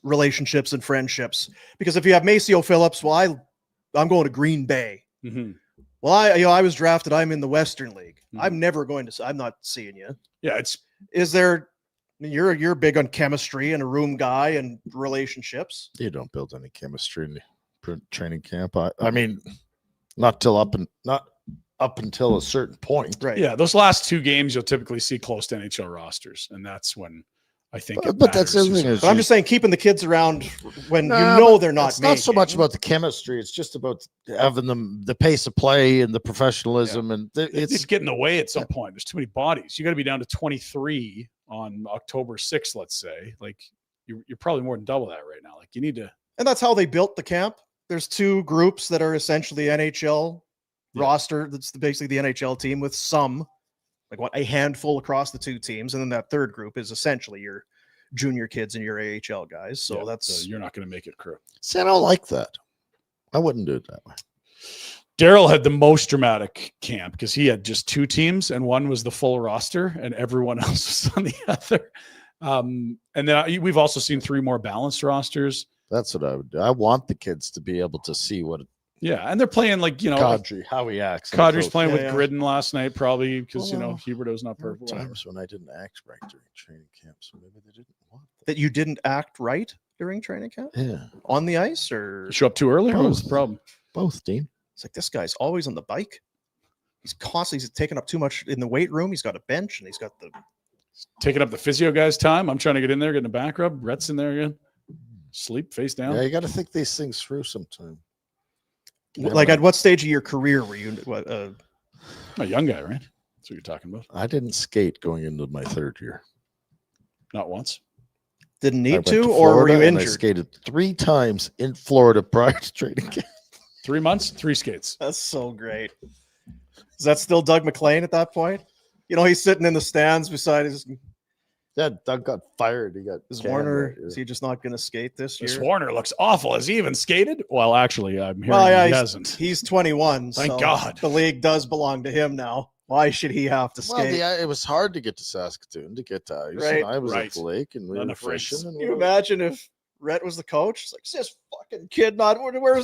relationships and friendships? Because if you have Maceo Phillips, well, I'm going to Green Bay. Mm-hmm. Well, I was drafted. I'm in the Western League. Mhm. I'm never going to. I'm not seeing you. Yeah, it's Is there? You're big on chemistry and a room guy and relationships. You don't build any chemistry in the training camp. I mean, not up until a certain point. Right. yeah. Those last 2 games you'll typically see close to NHL rosters, and that's when I think. But that's the other thing. But I'm just saying, keeping the kids around when Nah, you know but they're not. It's not so much making. about the chemistry. It's just about having them the pace of play and the professionalism, and it's it's getting away at some point. There's too many bodies. You got to be down to 23 on October 6th, let's say. Like you're probably more than double that right now. Like you need to. And that's how they built the camp. There's 2 groups that are essentially NHL roster. That's basically the NHL team with some, a handful across the 2 teams, and then that third group is essentially your junior kids and your AHL guys. So that's you're not going to make it crew. See, I don't like that. I wouldn't do it that way. Daryl had the most dramatic camp because he had just 2 teams and one was the full roster and everyone else was on the other. And then we've also seen 3 more balanced rosters. That's what I would do. I want the kids to be able to see what Yeah. And they're playing Kadri, how he acts. Kadri's playing Yeah, with yeah. Gridden last night, probably because, Well, Huberto's not There were perfect. whatever. times when I didn't act right during training camp, so maybe they didn't want that you didn't act right during training camp that. Yeah, on the ice, or You show up too early? What was the Both. problem? both, Dean. it's like this guy's always on the bike. He's constantly taking up too much in the weight room. He's got a bench and he's got the Taking up the physio guy's time. I'm trying to get in there, getting a back rub. Rhett's in there again. Sleep face down. Yeah, you got to think these things through sometime. like at what stage of your career were you? A young guy, right? That's what you're talking about. I didn't skate going into my 3rd year. Not once. Didn't I need went to, or were Florida you and I injured? skated 3 times in Florida prior to training camp. 3 months, 3 skates. That's so great. Is that still Doug McLean at that point? He's sitting in the stands beside his. Yeah, Doug got fired. He got Is canned Warner? that year. Is he just not going to skate this year? This Warner looks awful. Has he even skated? Well, actually, I'm hearing Well, yeah, he hasn't. He's 21. Thank so God. The league does belong to him now. Why should he have to Well, skate? it was hard to get to Saskatoon to get to ice. Right, And I was right. at the lake and we None were of rinks. fishing. And Can you whatever. imagine if Rhett was the coach? It's like, is this fucking kid not? Where?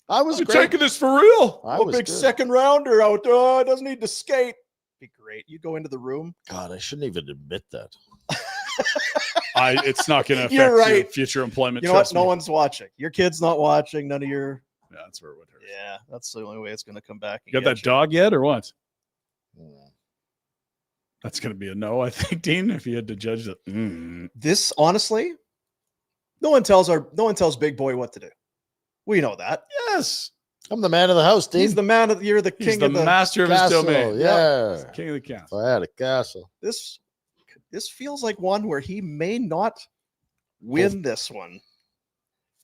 I was You're great. taking this for real? I A was big good. second rounder out there. Oh, doesn't need to skate. Be great. You go into the room. God, I shouldn't even admit that. It's not going to affect You're your right. future employment. You know what? trust No me. one's watching. Your kid's not watching. None of your. Yeah, that's where it would hurt. Yeah, that's the only way it's going to come back. and You got get that dog yet or what? Mm. That's going to be a no, I think, Dean, if you had to judge that. This honestly, no one tells Big Boy what to do. We know that. Yes. I'm the man of the house, Dean. He's the man of you're the He's king the of the master of his castle. domain. Yeah. King of the castle. If I had a castle. This feels like one where he may not win this one.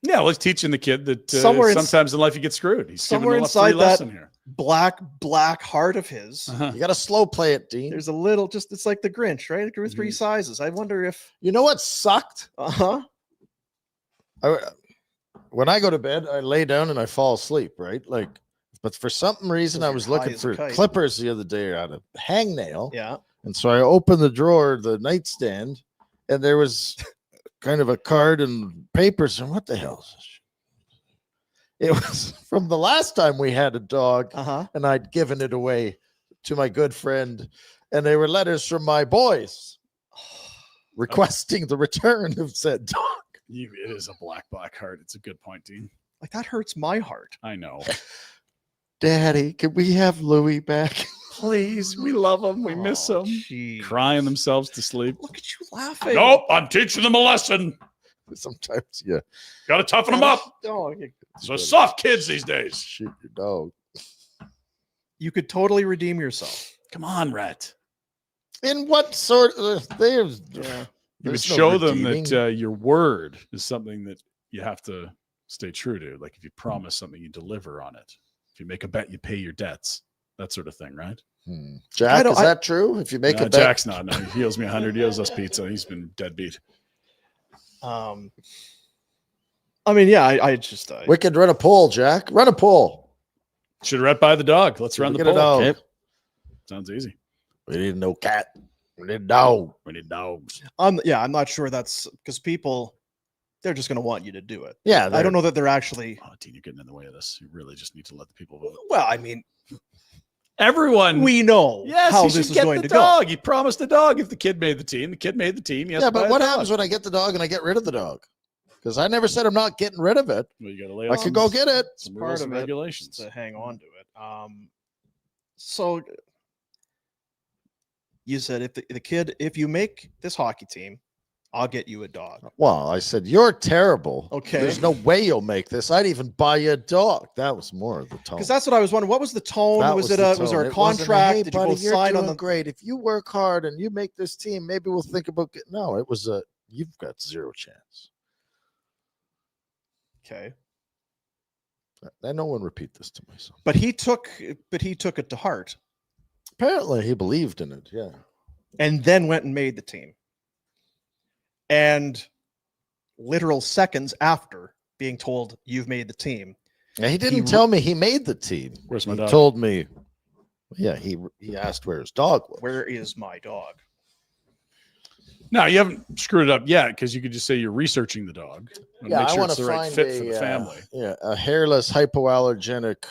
Yeah, well, he's teaching the kid that Somewhere sometimes in life you get screwed. He's giving somewhere him a inside free lesson here. Black heart of his. Uh-huh. You got to slow play it, Dean. There's a little it's like the Grinch, right? It grew 3 sizes. I wonder if You know what sucked? When I go to bed, I lay down and I fall asleep, right? Like, but for some reason, I You're was high looking as a for kite. clippers the other day on a hangnail. Yeah. And so I opened the drawer, the nightstand, and there was kind of a card and papers. And what the hell is this? It was from the last time we had a dog, and I'd given it away to my good friend. And they were letters from my boys requesting the return of said dog. It is a black heart. It's a good point, Dean. Like that hurts my heart. I know. Daddy, could we have Louie back? Please, we love him. We miss him. Gee. Crying themselves to sleep. Look at you laughing. Nope, I'm teaching them a lesson. Sometimes, yeah. Got to toughen them up. Oh, So soft kids these days. Shoot your dog. you could totally redeem yourself. Come on, Rhett. In what sort of there's Yeah. You would there's no show them redeeming. that your word is something that you have to stay true to. Like if you promise something, you deliver on it. If you make a bet, you pay your dets. That sort of thing, right? Jack, is that true? If you make a bet, Jack's not. No, he owes me 100. He owes us pizza. He's been deadbeat. I mean, yeah, I just we could run a poll, Jack. Run a poll. Should Rhett buy the dog? Let's run the Get a poll. dog. Okay. Sounds easy. We need no cat. We need a dog. We need dogs. I'm not sure that's because people they're just going to want you to do it. Yeah, I don't know that they're actually. Oh, Dean, you're getting in the way of this. You really just need to let the people vote. Well, I mean, everyone we know yes, how he this should is get going the to dog. go. He promised a dog. If the kid made the team, the kid made the team. He has Yeah, to buy but a what dog. happens when I get the dog and I get rid of the dog? Because I never said I'm not getting rid of it. Well, you got to lay I out could go get it. some Part rules of and it regulations. to hang on to it. So you said if the kid, if you make this hockey team, I'll get you a dog. Well, I said, you're terrible. Okay. There's no way you'll make this. I'd even buy you a dog. That was more of the tone. Because that's what I was wondering. What was the tone? That Was the there a tone. It wasn't contract? hey, Did buddy, you both you're sign on doing the great. If you work hard and you make this team, maybe we'll think about getting. No, it was a you've got zero chance. Okay. And no one repeat this to myself. But he took it to heart Apparently he believed in it. Yeah. and then went and made the team. And literal seconds after being told you've made the team. Yeah, he didn't tell me he made the team. Where's my He dog? told me. Yeah, he asked where his dog was. Where is my dog? No, you haven't screwed it up yet because you could just say you're researching the dog. And Yeah, make I sure want it's to the right find fit for the family. Yeah, a hairless, hypoallergenic,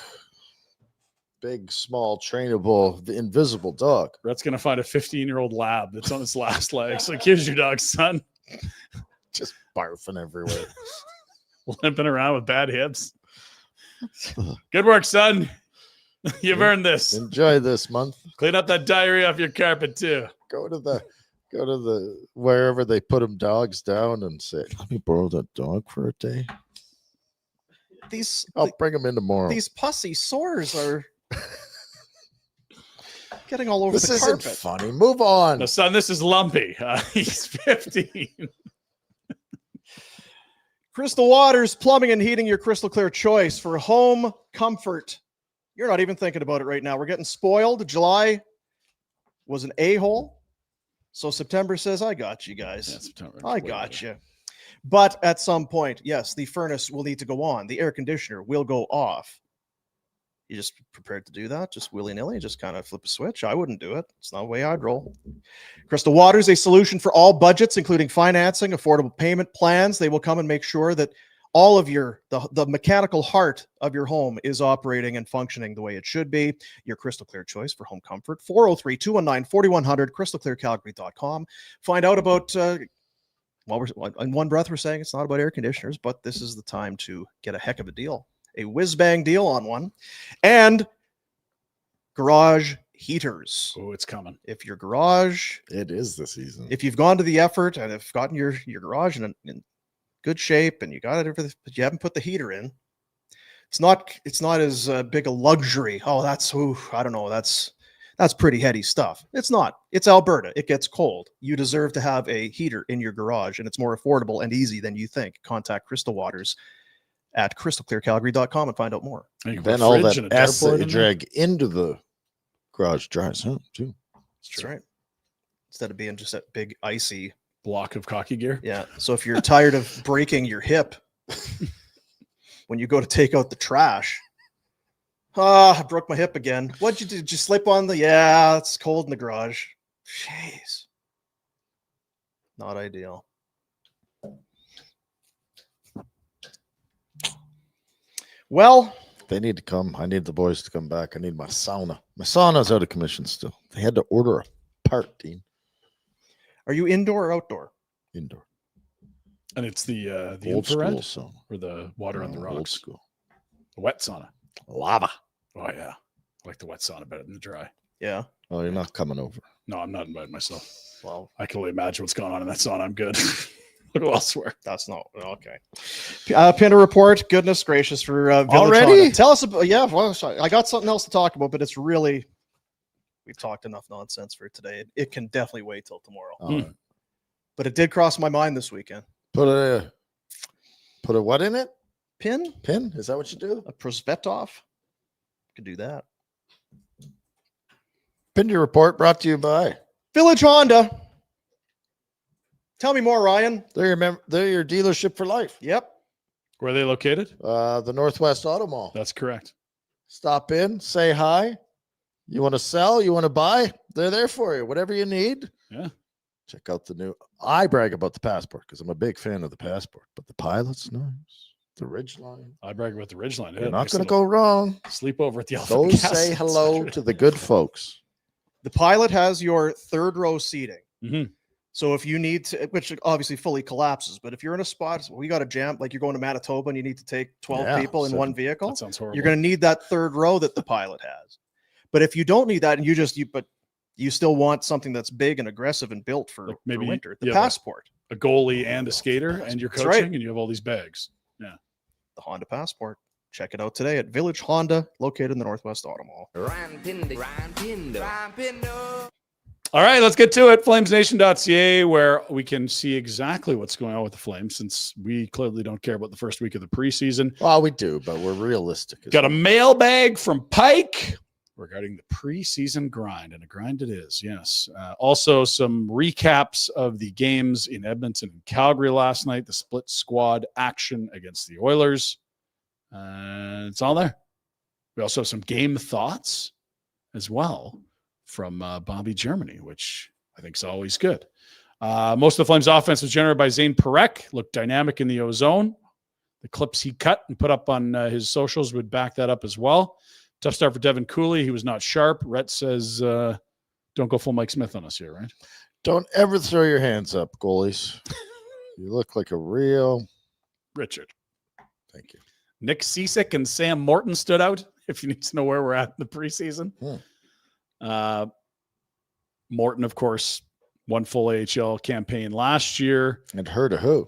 big, small, trainable, the invisible dog. Rhett's going to find a 15-year-old lab that's on its last legs. Like, here's your dog, son. Just barfing everywhere. Limping around with bad hips. Good work, son. You've earned this. Enjoy this month. Clean up that diarrhea off your carpet, too. Go to the wherever they put them dogs down and say, let me borrow that dog for a day. I'll bring him in tomorrow. These pussy sores are getting all over This the isn't carpet. funny. Move on. No, son, this is Lumpy. He's 15. Crystal Waters, plumbing and heating, your crystal clear choice for home comfort. You're not even thinking about it right now. We're getting spoiled. July was an a-hole. So September says, I got you guys. Yeah, September. I got you. But at some point, yes, the furnace will need to go on. The air conditioner will go off. You just prepared to do that? Just willy-nilly? Just kind of flip a switch? I wouldn't do it. It's not the way I'd roll. Crystal Waters, a solution for all budgets, including financing, affordable payment plans. They will come and make sure that all of the mechanical heart of your home is operating and functioning the way it should be. Your crystal clear choice for home comfort. 403-219-4100, crystalclearcalgary.com. Find out about, in one breath we're saying it's not about air conditioners, but this is the time to get a heck of a deal. A whiz-bang deal on one. And garage heaters. Oh, it's coming. If your garage, It is the season. if you've gone to the effort and have gotten your garage in good shape and you got it, but you haven't put the heater in, It's not as big a luxury. Oh, I don't know. That's pretty heady stuff. It's not. It's Alberta. It gets cold. You deserve to have a heater in your garage, and it's more affordable and easy than you think. Contact Crystal Waters at crystalclearcalgary.com and find out more. Then all that S that you drag into the garage dries out too. That's right. Instead of being just that big icy block of cocky gear. Yeah. So if you're tired of breaking your hip when you go to take out the trash, I broke my hip again. What'd you do? Did you slip on the? Yeah, it's cold in the garage. Jeez. Not ideal. Well, they need to come. I need the boys to come back. I need my sauna. My sauna's out of commission still. They had to order a part, Dean. Are you indoor or outdoor? Indoor. And it's the old infrared school sauna. Or the water on the rocks. Old school. The wet sauna. Lava. Oh yeah. I like the wet sauna better than the dry. Yeah. Oh, you're not coming over. No, I'm not inviting myself. Well, I can only imagine what's going on in that sauna. I'm good. Look elsewhere. That's not okay. Pinder Report. Goodness gracious for Village already. Honda. Tell us about. Yeah, well, I got something else to talk about, but it's really we've talked enough nonsense for today. It can definitely wait till tomorrow. Right. But it did cross my mind this weekend. Put a what in it? Pin? Is that what you do? A Prosvetov? Could do that. Pinder Report brought to you by Village Honda. Tell me more, Ryan. They're your dealership for life. Yep. Where are they located? The Northwest Auto Mall. That's correct. Stop in, say hi. You want to sell? You want to buy? They're there for you. Whatever you need. Yeah. Check out the new. I brag about the Passport because I'm a big fan of the Passport, but the Pilot's nice. The Ridgeline. I brag about the Ridgeline. You're not going to go wrong. Sleepover at the Go Elephant say hello to the good folks. The Pilot has your third row seating. Mm-hmm. So if you need to, which obviously fully collapses, but if you're in a spot, we got a jam, like you're going to Manitoba and you need to take 12 people in one vehicle, that sounds horrible. You're going to need that third row that the Pilot has. But if you don't need that and you still want something that's big and aggressive and built for, maybe for winter, the Passport. A goalie and a skater and you're coaching right. and you have all these bags. Yeah. The Honda Passport. Check it out today at Village Honda, located in the Northwest Auto Mall. All right, let's get to it. FlamesNation.ca, where we can see exactly what's going on with the Flames, since we clearly don't care about the first week of the preseason. Well, we do, but we're realistic. Got a mailbag from Pike regarding the preseason grind, and a grind it is, yes. Also, some recaps of the games in Edmonton and Calgary last night, the split squad action against the Oilers. It's all there. We also have some game thoughts as well from Bobby Germany, which I think is always good. Most of the Flames offense was generated by Zane Parekh, looked dynamic in the O-zone. The clips he cut and put up on his socials would back that up as well. Tough start for Devin Cooley. He was not sharp. Rhett says, don't go full Mike Smith on us here, right? Don't ever throw your hands up, goalies. You look like a real... Richard. Thank you. Nick Cisick and Sam Morton stood out, if you need to know where we're at in the preseason. Morton, of course, one full AHL campaign last year. And heard of who?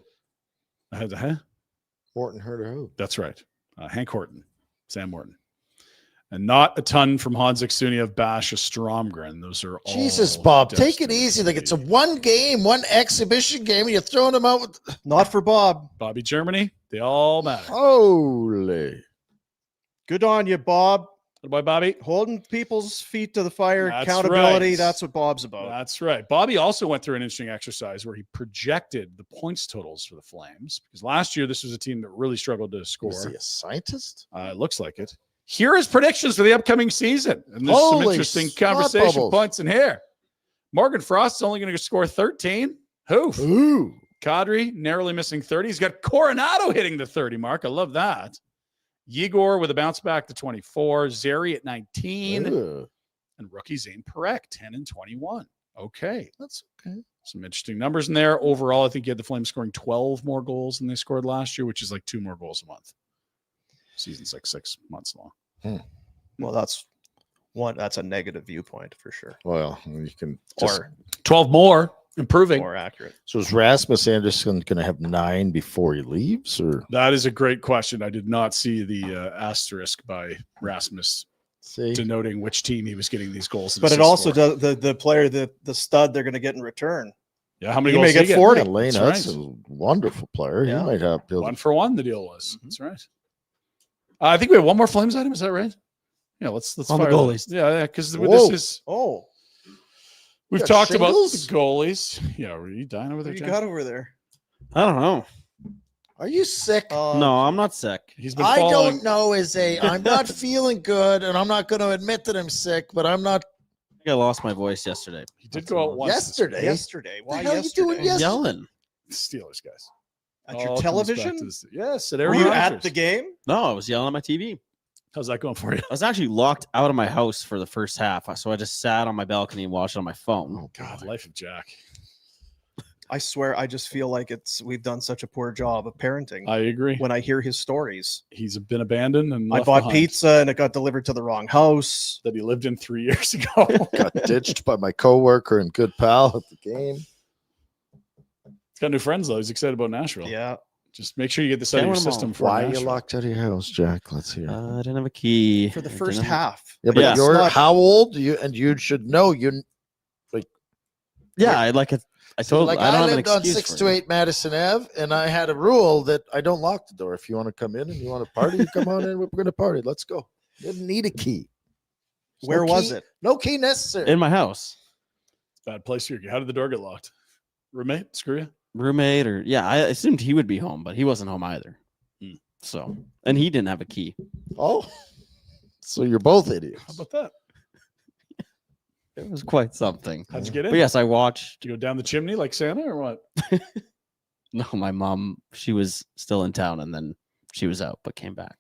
Morton heard of who? That's right. Hank Horton, Sam Morton. And not a ton from Hanzik Suniev, Basha, Stromgren. Those are all... Jesus, Bob, take it easy. Like, it's a one exhibition game, and you're throwing them out with... Not for Bob. Bobby Germany, they all matter. Holy. Good on you, Bob. Goodbye, Bobby. Holding people's feet to the fire, That's accountability. right. That's what Bob's about. That's right. Bobby also went through an interesting exercise where he projected the points totals for the Flames, because last year this was a team that really struggled to score. Is he a scientist? It looks like it. Here is predictions for the upcoming season. And there's some interesting conversation points in here. Morgan Frost's only going to score 13. Ooh. Kadri narrowly missing 30. He's got Coronado hitting the 30 mark. I love that. Yegor with a bounce back to 24. Zeri at 19. Ooh. And rookie Zane Parekh, 10 and 21. Okay. That's okay. Some interesting numbers in there. Overall, I think you had the Flames scoring 12 more goals than they scored last year, which is like 2 more goals a month. Season's like 6 months long. Well, that's a negative viewpoint for sure. Well, you can just... Or 12 more. Improving. more accurate. So is Rasmus Anderson going to have 9 before he leaves, or That is a great question. I did not see the asterisk by Rasmus see? denoting which team he was getting these goals. and But it assists also for. does the player, the stud they're going to get in return. Yeah, how many He goals may did get he 40. Yeah, Lane That's Hudson's right. a wonderful player. Yeah. He might have built. 1 for 1, the deal was. That's right. I think we have one more Flames item. Is that right? Yeah, let's On the fire that. goalies. Yeah, because Whoa. this is Oh, we've got talked shingles? about the goalies. Yeah, were you dying over what there, do you Jack? got over there? I don't know. Are you sick? No, I'm not sick. He's been I following. don't know. I'm not feeling good, and I'm not going to admit that I'm sick. But I'm not. I think I lost my voice yesterday. He did go out once. this week. Yesterday. Why hell are you yesterday? doing yesterday? Yelling. Steelers guys. At All your comes back television? to this- Yes, at Were Aaron you Rodgers. at the game? No, I was yelling at my TV. How's that going for you? I was actually locked out of my house for the first half, so I just sat on my balcony and watched it on my phone. Oh God, life of Jack. I swear, I just feel like we've done such a poor job of parenting. I agree. When I hear his stories, He's been abandoned and I left bought behind pizza and it got delivered to the wrong house. that he lived in 3 years ago. Got ditched by my coworker and good pal at the game. He's got new friends though. He's excited about Nashville. Yeah, Just make sure you get this out of your Can't win 'em system all. for Why are you Nashville. locked out of your house, Jack? Let's hear. I didn't have a key. for the I first didn't have a- half. Yeah, but Yeah. you're It's not- how old? You should know. You Yeah, I like it. I told. like I don't have an lived on excuse. 628 Madison Ave, and I had a rule that I don't lock the door. If you want to come in and you want to party, you come on in. We're going to party. Let's go. You didn't need a key. There's Where no was key- it? No key necessary. In my house, Bad place here. How did the door get locked? Roommate? Screw you. roommate or yeah, I assumed he would be home, but he wasn't home either. Hmm. So, and he didn't have a key. Oh, so you're both idiots. How about that? It was quite something. How'd you get in? But yes, I watched. Did you go down the chimney like Santa or what? No, my mom. She was still in town, and then she was out, but came back.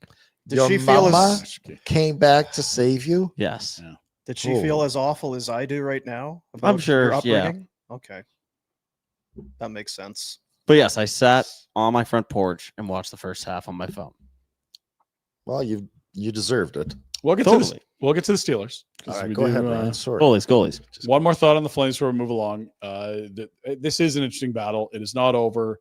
Did Your she feel mama as came back to save you. Yes. Yeah. Did she Oh. feel as awful as I do right now? I'm about sure, your yeah. upbringing? Okay, that makes sense. But yes, I sat on my front porch and watched the first half on my phone. Well, you deserved it. We'll get to Totally. we'll get to the Steelers. 'cause All right, we go do, ahead, Ryan. Sorry. Goalies. One more thought on the Flames before we move along. This is an interesting battle. It is not over,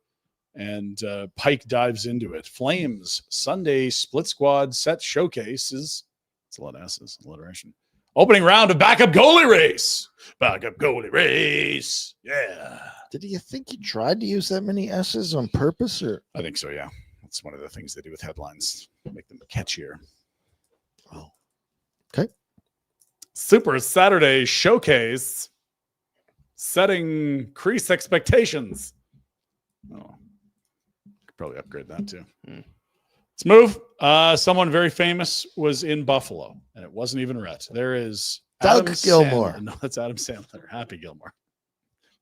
and Pike dives into it. Flames Sunday split squad set showcases. It's a lot of S's, alliteration. Opening round of backup goalie race. Backup goalie race. Yeah, Did you think he tried to use that many S's on purpose, or I think so. Yeah, that's one of the things they do with headlines, make them catchier. Oh, okay. Super Saturday showcase setting crease expectations. Oh, could probably upgrade that too. Let's move. Someone very famous was in Buffalo, and it wasn't even Rhett. There is Doug Adam Gilmore. Sandler. No, that's Adam Sandler. Happy Gilmore.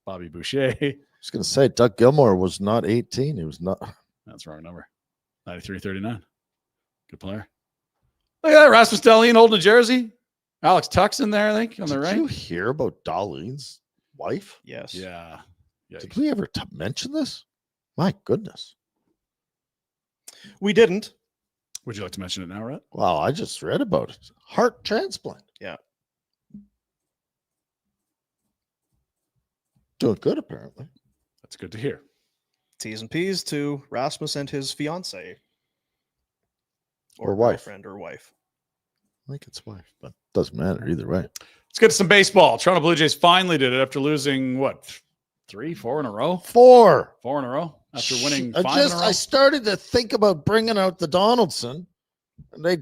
Bobby Boucher. I was going to say Doug Gilmore was not 18. He was not. That's the wrong number. 93-39. Good player. Look at that. Rasmus Dahlin holding a jersey. Alex Tuck's in there, I think, on the Did right. you hear about Darlene's wife? Yes. Yeah. Yeah. Did we ever mention this? My goodness. We didn't. Would you like to mention it now, Rhett? Wow, I just read about it. Heart transplant. Yeah. Doing good, apparently. That's good to hear. T's and P's to Rasmus and his fiance Or wife. girlfriend or wife. I think it's wife, but doesn't matter either way. Let's get to some baseball. Toronto Blue Jays finally did it after losing, what, 4 in a row? 4. 4 in a row after winning I 5 in a row? I started to think about bringing out the Donaldson, and they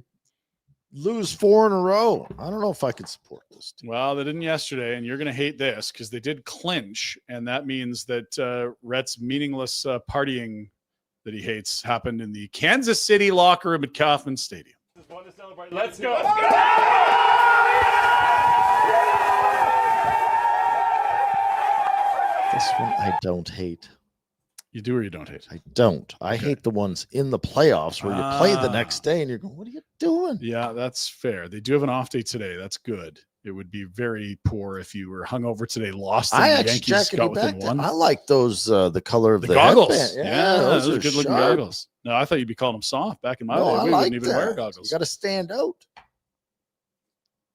lose 4 in a row. I don't know if I could support this team. Well, they didn't yesterday, and you're going to hate this because they did clinch, and that means that Rhett's meaningless partying that he hates happened in the Kansas City locker room at Kauffman Stadium. Let's go. This one I don't hate. You do or you don't hate? I don't. I Okay. hate the ones in the playoffs where you play the next day and you're going, what are you doing? Yeah, that's fair. They do have an off day today. That's good. It would be very poor if you were hungover today, lost, and I the actually Yankees jacketed got back. within one. I like those, the color of The the, goggles. headband. Yeah, those are are good looking sharp. goggles. No, I thought you'd be calling them soft. Back in my No, day, I we like wouldn't even wear that. goggles. You got to stand out.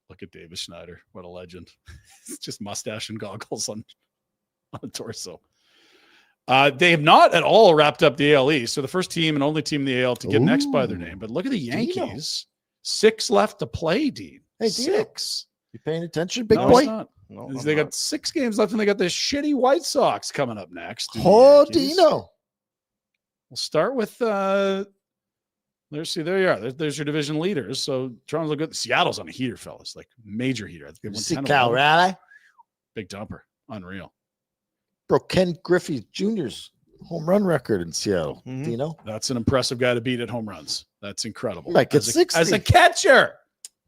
Look at David Schneider. What a legend. It's just mustache and goggles on. on the torso. They have not at all wrapped up the AL East. So the first team and only team in the AL to get next by their name. But look at the Yankees. 6 left to play, Dean. Hey, 6. You paying attention, big No, boy? it's not. No, They got 6 games left, and they got the shitty White Sox coming up next. Oh, Yankees. Dino. We'll start with there you are. There's your division leaders. So Toronto's look good. Seattle's on a heater, fellas, like major heater. I think they won See 10 or Cal 11. Raleigh? Big dumper, unreal. Bro, Ken Griffey Jr.'s home run record in Seattle. Mhm. Dino. That's an impressive guy to beat at home runs. That's incredible. He might get as a, 60. as a catcher.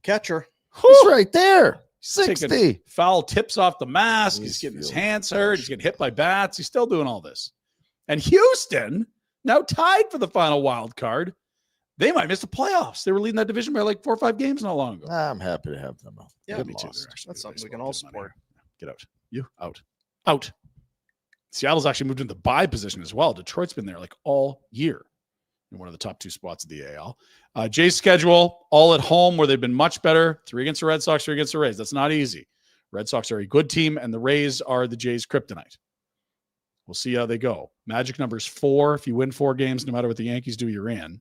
Catcher. He's right there. Taking 60. foul tips off the mask. He's He's getting his feeling hands hurt. He's getting hit by bats. He's still doing all this. And Houston, now tied for the final wild card, they might miss the playoffs. They were leading that division by like 4 or 5 games not long ago. I'm happy to have them out. Yeah, Good me too. loss. They're actually That's good something we baseball can all team out support. here. Get out. You out. Out. Seattle's actually moved into the bye position as well. Detroit's been there like all year in one of the top 2 spots of the AL. Jay's schedule, all at home where they've been much better. 3 against the Red Sox, 3 against the Rays. That's not easy. Red Sox are a good team, and the Rays are the Jays' kryptonite. We'll see how they go. Magic number is 4. If you win 4 games, no matter what the Yankees do, you're in.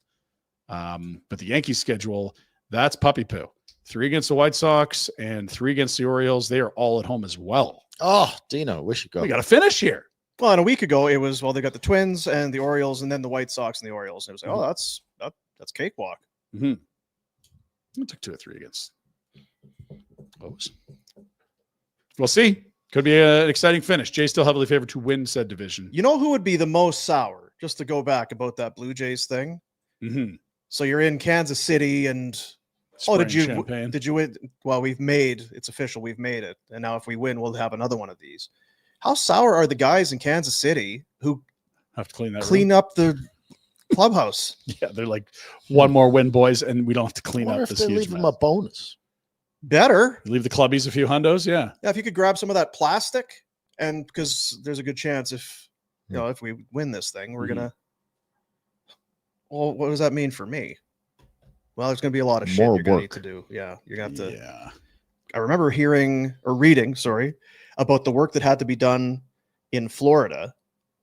But the Yankees schedule, that's puppy poo. 3 against the White Sox and 3 against the Orioles. They are all at home as well. Oh, Dino, wish you go. We got to finish here. Well, and a week ago it was they got the Twins and the Orioles, and then the White Sox and the Orioles. And it was like, that's cakewalk. Mm-hmm. I took 2 or 3 against those. We'll see. Could be an exciting finish. Jay's still heavily favored to win said division. You know who would be the most sour? Just to go back about that Blue Jays thing. Mm-hmm. So you're in Kansas City, and Champagne. did you win? Well, it's official. We've made it, and now if we win, we'll have another one of these. How sour are the guys in Kansas City who Have to clean that clean room. up the clubhouse? Yeah, they're like, one more win, boys, and we don't have to clean Wonder up if this they huge leave them mess. a bonus. Better. Leave the clubbies a few hundos, yeah. Yeah, if you could grab some of that plastic, and because there's a good chance if we win this thing, we're Mhm. gonna. Well, what does that mean for me? Well, there's gonna be a lot of shit More you're gonna need work. to do. Yeah, you're gonna have to. Yeah. I remember reading, about the work that had to be done in Florida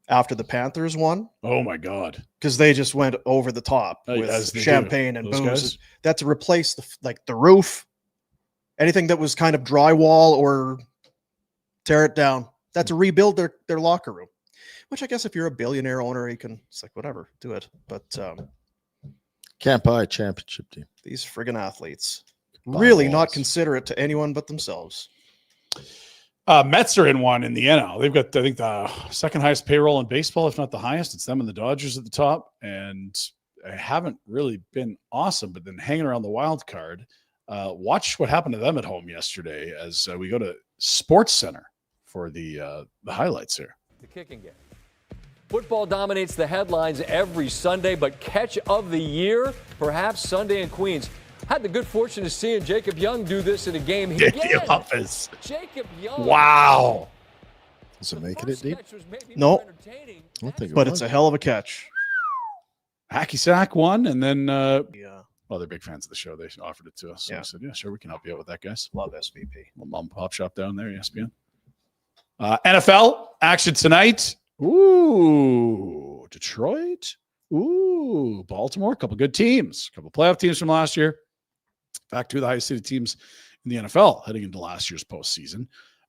after the Panthers won, Oh my God. because they just went over the top As with they do. champagne and Those booze. guys? That to replace the roof, anything that was kind of drywall or tear it down. That to rebuild their locker room. Which I guess if you're a billionaire owner, you can. It's like whatever, do it. But Can't buy a championship team. these friggin' athletes Buy really not balls. considerate to anyone but themselves. Mets are in one in the NL. They've got, I think, the second highest payroll in baseball, if not the highest. It's them and the Dodgers at the top. And I haven't really been awesome, but then hanging around the wild card. Watch what happened to them at home yesterday as we go to Sports Center for the highlights here. The kicking game. Football dominates the headlines every Sunday, but catch of the year, perhaps Sunday in Queens. Had the good fortune of seeing Jacob Young do this in a game. In Again, the office. Jacob Young. Wow. Is it The making it first deep? catch was maybe No. more entertaining. I don't think it But was. it's a hell of a catch. Hacky sack one, and then Yeah, well, they're big fans of the show. They offered it to us. So Yeah. I said, yeah, sure, we can help you out with that, guys. love SVP. Little mom and pop shop down there, ESPN. NFL action tonight. Ooh, Detroit. Ooh, Baltimore. A couple good teams. A couple playoff teams from last year. Back to the highest seeded teams in the NFL heading into last year's postseason.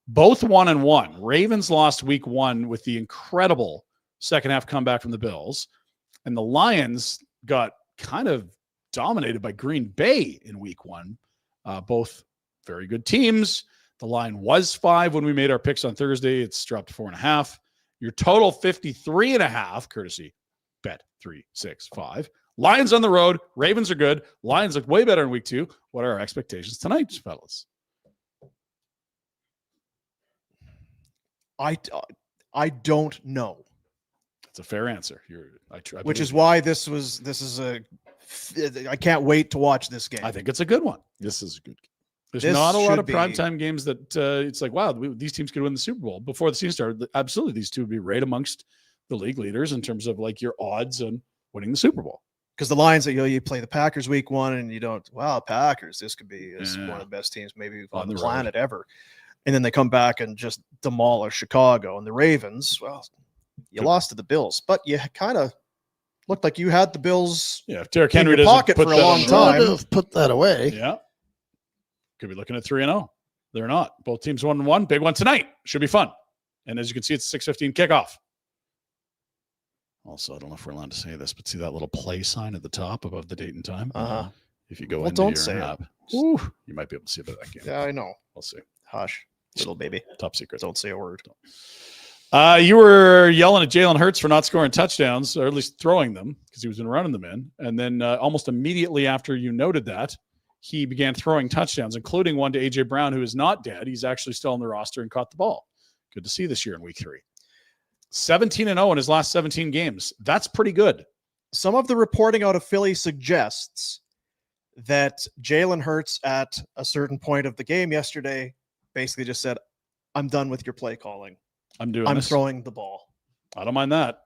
Both 1-1. Ravens lost week 1 with the incredible second half comeback from the Bills. And the Lions got kind of dominated by Green Bay in week 1. Both very good teams. The line was 5 when we made our picks on Thursday. It's dropped to 4.5. Your total 53.5, courtesy Bet365. Lions on the road. Ravens are good. Lions look way better in week 2. What are our expectations tonight, fellas? I don't know. That's a fair answer. I Which believe is you. why this is I can't wait to watch this game. I think it's a good one. This is a good. There's This not a lot should of be- primetime games that it's like, wow, these teams could win the Super Bowl. Before the season started, absolutely, these two would be right amongst the league leaders in terms of like your odds on winning the Super Bowl. Because the Lions that you play the Packers week 1 and you don't, wow, Packers, this could be one Yeah. of the best teams maybe On on the the road. planet ever. and then they come back and just demolish Chicago. And the Ravens, well, you lost to the Bills, but you kind of looked like you had the Bills Yeah, if Derrick Henry in your doesn't pocket put for a that long on the- time. Should have put that away. Yeah. Could be looking at 3-0. They're not. Both teams 1-1. Big one tonight. Should be fun. And as you can see, it's 6:15 kickoff. Also, I don't know if we're allowed to say this, but see that little play sign at the top above the date and time? Uh-huh. If you go Well, into don't your say it. app, you might be able to see a bit of that game. Yeah, I know. We'll see. Hush, little baby. Top secret. Don't say a word. You were yelling at Jalen Hurts for not scoring touchdowns, or at least throwing them, because he was running them in. And then almost immediately after you noted that, he began throwing touchdowns, including one to A.J. Brown, who is not dead. He's actually still on the roster and caught the ball. Good to see this year in week 3. 17-0 in his last 17 games. That's pretty good. Some of the reporting out of Philly suggests that Jalen Hurts at a certain point of the game yesterday basically just said, I'm done with your play calling. I'm I'm throwing the ball. I don't mind that.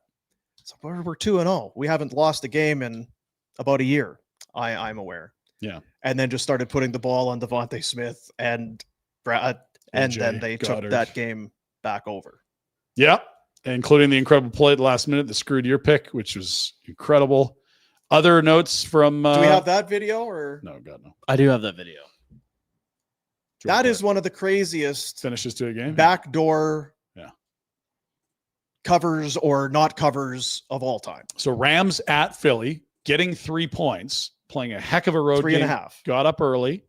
So we're 2-0. We haven't lost a game in about a year, I'm aware. Yeah. And then just started putting the ball on Devontae Smith and Brad, and AJ then they Goddard. took that game back over. Yeah. Including the incredible play at the last minute that screwed your pick, which was incredible. Other notes from... Do we have that video or? No, God, no. I do have that video. That is one of the craziest Finishes to a game. backdoor Yeah. covers or not covers of all time. So Rams at Philly, getting 3 points, playing a heck of a road 3.5. game. Got up early.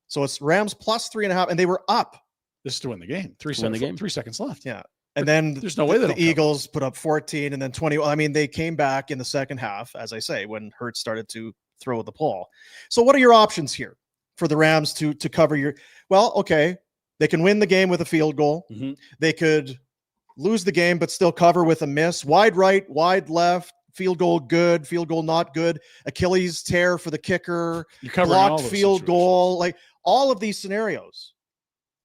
So it's Rams plus 3.5, and they were up. This is to win the game. 3 To win the seconds, game. 3 seconds left. Yeah. And then There's no way the they don't cover. Eagles put up 14 and then 20. I mean, they came back in the second half, as I say, when Hurts started to throw the ball. So what are your options here for the Rams to cover your? Well, okay, they can win the game with a field goal. Mhm. They could lose the game but still cover with a miss. Wide right, wide left, field goal good, field goal not good. Achilles tear for the kicker, You're covering all blocked those field situations. goal. Like all of these scenarios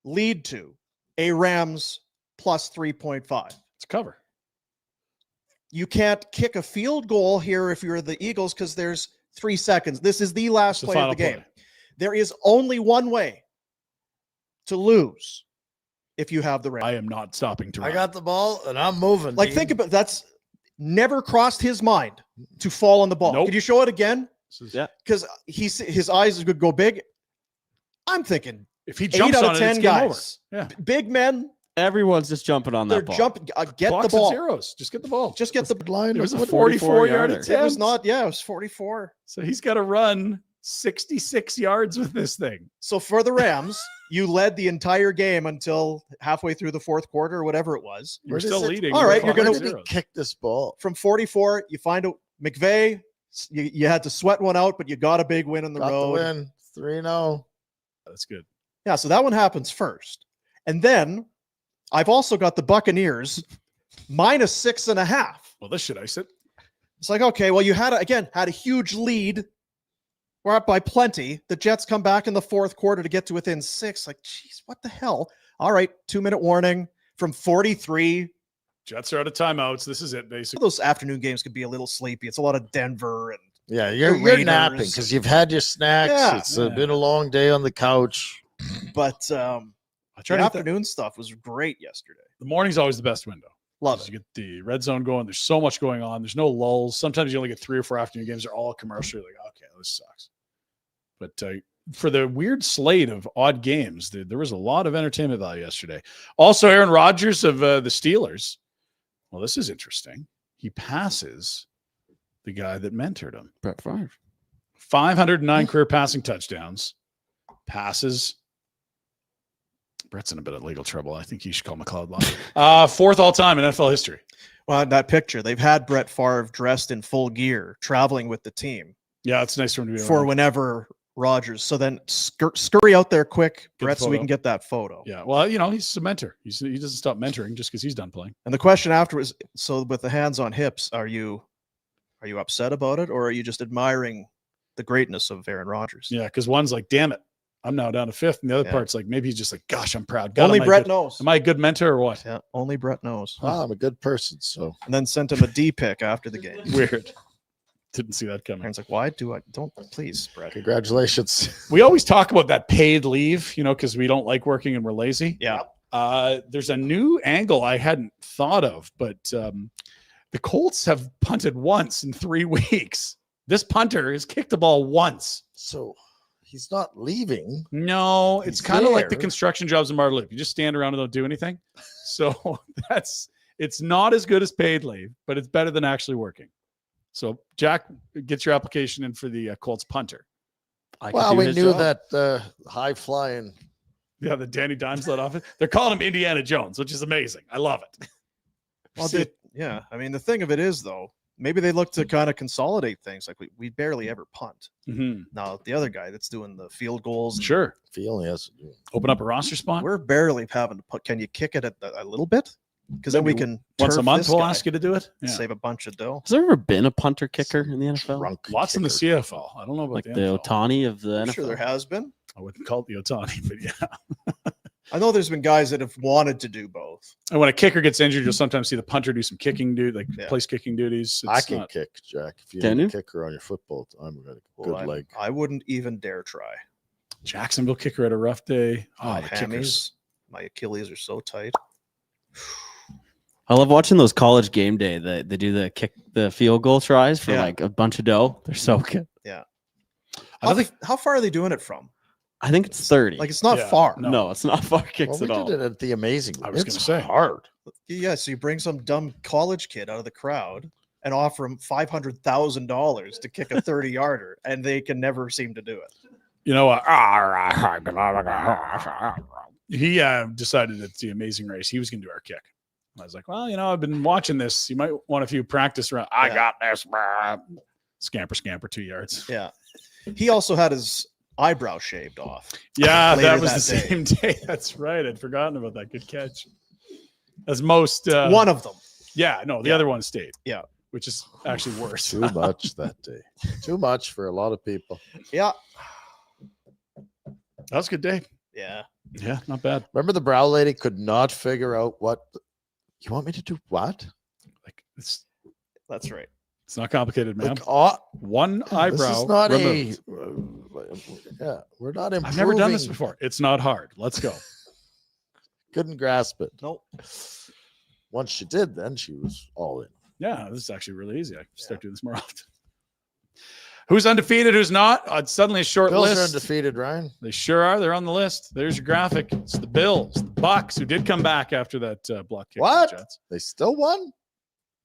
lead to a Rams plus 3.5. It's a cover. You can't kick a field goal here if you're the Eagles because there's 3 seconds. This is the last It's the play of final the game. play. There is only one way to lose if you have the Rams. I am not stopping to run. I got the ball and I'm moving. Like, Dean. think about that's never crossed his mind to fall on the ball. Nope. Could you show it again? This is- Yeah. Because his eyes would go big. I'm thinking If he 8 jumps out on of it, 10 it's game over. guys, Yeah. big men, Everyone's just jumping on they're that ball. jumping. Get Blocks the and ball. zeros. Just get the ball. Just get the. line. It was a What- 44-yard yarder. attempt. It was not. Yeah, it was 44. So he's got to run 66 yards with this thing. So for the Rams, you led the entire game until halfway through the fourth quarter or whatever it was. You're Where does still it- leading. All right, with you're gonna- Where did he zeros. kick this ball? From 44, you find a McVay. You had to sweat one out, but you got a big win on the Got the road. win. 3-0. That's good. Yeah, so that one happens first. And then I've also got the Buccaneers minus 6.5. Well, this should ice it. It's like, okay, well, you had a huge lead. We're up by plenty. The Jets come back in the fourth quarter to get to within 6. Like, geez, what the hell? All right, 2-minute warning from 43. Jets are out of timeouts. This is it, basically. Those afternoon games could be a little sleepy. It's a lot of Denver and Yeah, you're Raiders. napping because you've had your snacks. Yeah. It's Yeah. been a long day on the couch. but I the try to get that. afternoon stuff was great yesterday. The morning's always the best window. Love 'Cause it. You get the red zone going. There's so much going on. There's no lulls. Sometimes you only get 3 or 4 afternoon games. They're all commercial. You're like, okay, this sucks. But for the weird slate of odd games, there was a lot of entertainment value yesterday. Also, Aaron Rodgers of the Steelers. Well, this is interesting. He passes the guy that mentored him. Brett Favre. 509 career passing touchdowns. Passes. Brett's in a bit of legal trouble. I think he should call McLeod Law. 4th all time in NFL history. Well, in that picture, they've had Brett Favre dressed in full gear, traveling with the team Yeah, it's nice for him to be for around. whenever Rodgers. So then scurry out there quick, the Brett, so we photo. can get that photo. Yeah, well, he's a mentor. He doesn't stop mentoring just because he's done playing. And the question afterwards, so with the hands on hips, are you upset about it, or are you just admiring the greatness of Aaron Rodgers? Yeah, because one's like, damn it, I'm now down to 5th. And the other Yeah. part's like, maybe he's just like, gosh, I'm proud. God, Only am I Brett good- knows. Am I a good mentor or what? Yeah, only Brett knows. Ah, I'm a good person, so And then sent him a D pic after the game. Weird. Didn't see that coming. Aaron's like, why do I don't please, Brett? Congratulations. We always talk about that paid leave, because we don't like working and we're lazy. Yeah. There's a new angle I hadn't thought of, but the Colts have punted once in 3 weeks. This punter has kicked the ball once. So he's not leaving. No, it's He's kind of like the there. construction jobs in Marloop. You just stand around and don't do anything. So it's not as good as paid leave, but it's better than actually working. So Jack, get your application in for the Colts punter. Well, we knew that high flying. Yeah, the Danny Dimes let off it. They're calling him Indiana Jones, which is amazing. I love it. Well, I mean, the thing of it is, though, maybe they look to kind of consolidate things. Like we barely ever punt. Mm-hmm. Now, the other guy that's doing the field goals, Sure. Feeling has to do. Open up a roster spot. we're barely having to put. Can you kick it a little bit? Because then we Maybe can once a turf month this we'll guy, ask you to do it. Yeah. save a bunch of dough. Has there ever been a punter kicker in the NFL? Drunk Lots in the kicker. CFL. I don't know about Like the the NFL. Otani of the I'm NFL? sure there has been. I wouldn't call it the Otani, but yeah. I know there's been guys that have wanted to do both. And when a kicker gets injured, you'll sometimes see the punter do some kicking, Yeah. place kicking duties. I It's can not- kick, Jack. If you Can need a you? kicker on your football, I'm got a Well, good leg. I wouldn't even dare try. Jacksonville kicker had a rough day. Oh, My the kickers. hammies, my Achilles are so tight. I love watching those college game day that they do the field goal tries for Yeah. like a bunch of dough. They're so good. How far are they doing it from? I think it's 30. Like it's not Yeah, far. no. no, it's not far kicks Well, we at all. did it at the Amazing. I was It's gonna say. hard. Yeah, so you bring some dumb college kid out of the crowd and offer him $500,000 to kick a 30-yarder, and they can never seem to do it. You know what? He decided it's the Amazing Race. He was going to do our kick. I was like, well, I've been watching this. You might want a few practice rounds. I Yeah. got this. Scamper, 2 yards. Yeah. He also had his eyebrow shaved off. Yeah, Later that was that the day. same day. That's right. I'd forgotten about that. Good catch. As most. One of them. Yeah, no, the Yeah. other one stayed. Yeah. Which is actually worse. Too much that day. Too much for a lot of people. Yeah. That was a good day. Yeah. Yeah, not bad. Remember the brow lady could not figure out what. You want me to do what? Like it's That's right. not complicated, man. Like, One this eyebrow. is not removed. yeah, we're not improving. I've never done this before. It's not hard. Let's go. Couldn't grasp it. Nope. Once she did, then she was all in. Yeah, this is actually really easy. I can start doing this more often. Who's undefeated? Who's not? Suddenly a short Bills are list. undefeated, Ryan. They sure are. They're on the list. There's your graphic. It's the Bills, the Bucks, who did come back after that block kick. from What? the Jets. They still won?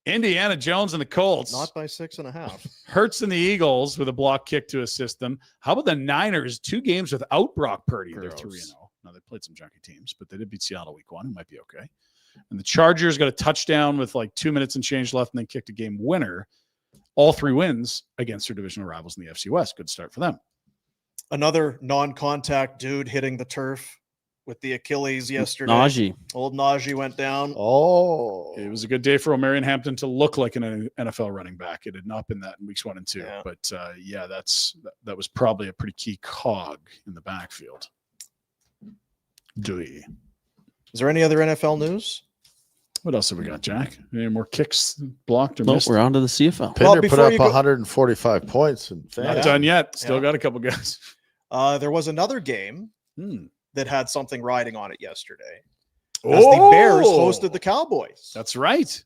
Indiana Jones and the Colts. Not by 6.5. Hurts and the Eagles with a block kick to assist them. How about the Niners? 2 games without Brock Purdy. They're Gross. 3-0. Now they played some junky teams, but they did beat Seattle week 1. It might be okay. And the Chargers got a touchdown with like 2 minutes and change left, and then kicked a game winner. All 3 wins against their divisional rivals in the FC West. Good start for them. Another non-contact dude hitting the turf with the Achilles yesterday. Najee. Old Najee went down. Oh. It was a good day for O'Marion Hampton to look like an NFL running back. It had not been that in weeks 1 and 2. Yeah. But that was probably a pretty key cog in the backfield. Is there any other NFL news? What else have we got, Jack? Any more kicks blocked or Nope, missed? we're on to the CFL. Pinder put before up you go- 145 points in Not fantasy. done yet. Still Yeah. got a couple guys. There was another game that had something riding on it yesterday. Oh, As the Bears hosted the Cowboys. That's right.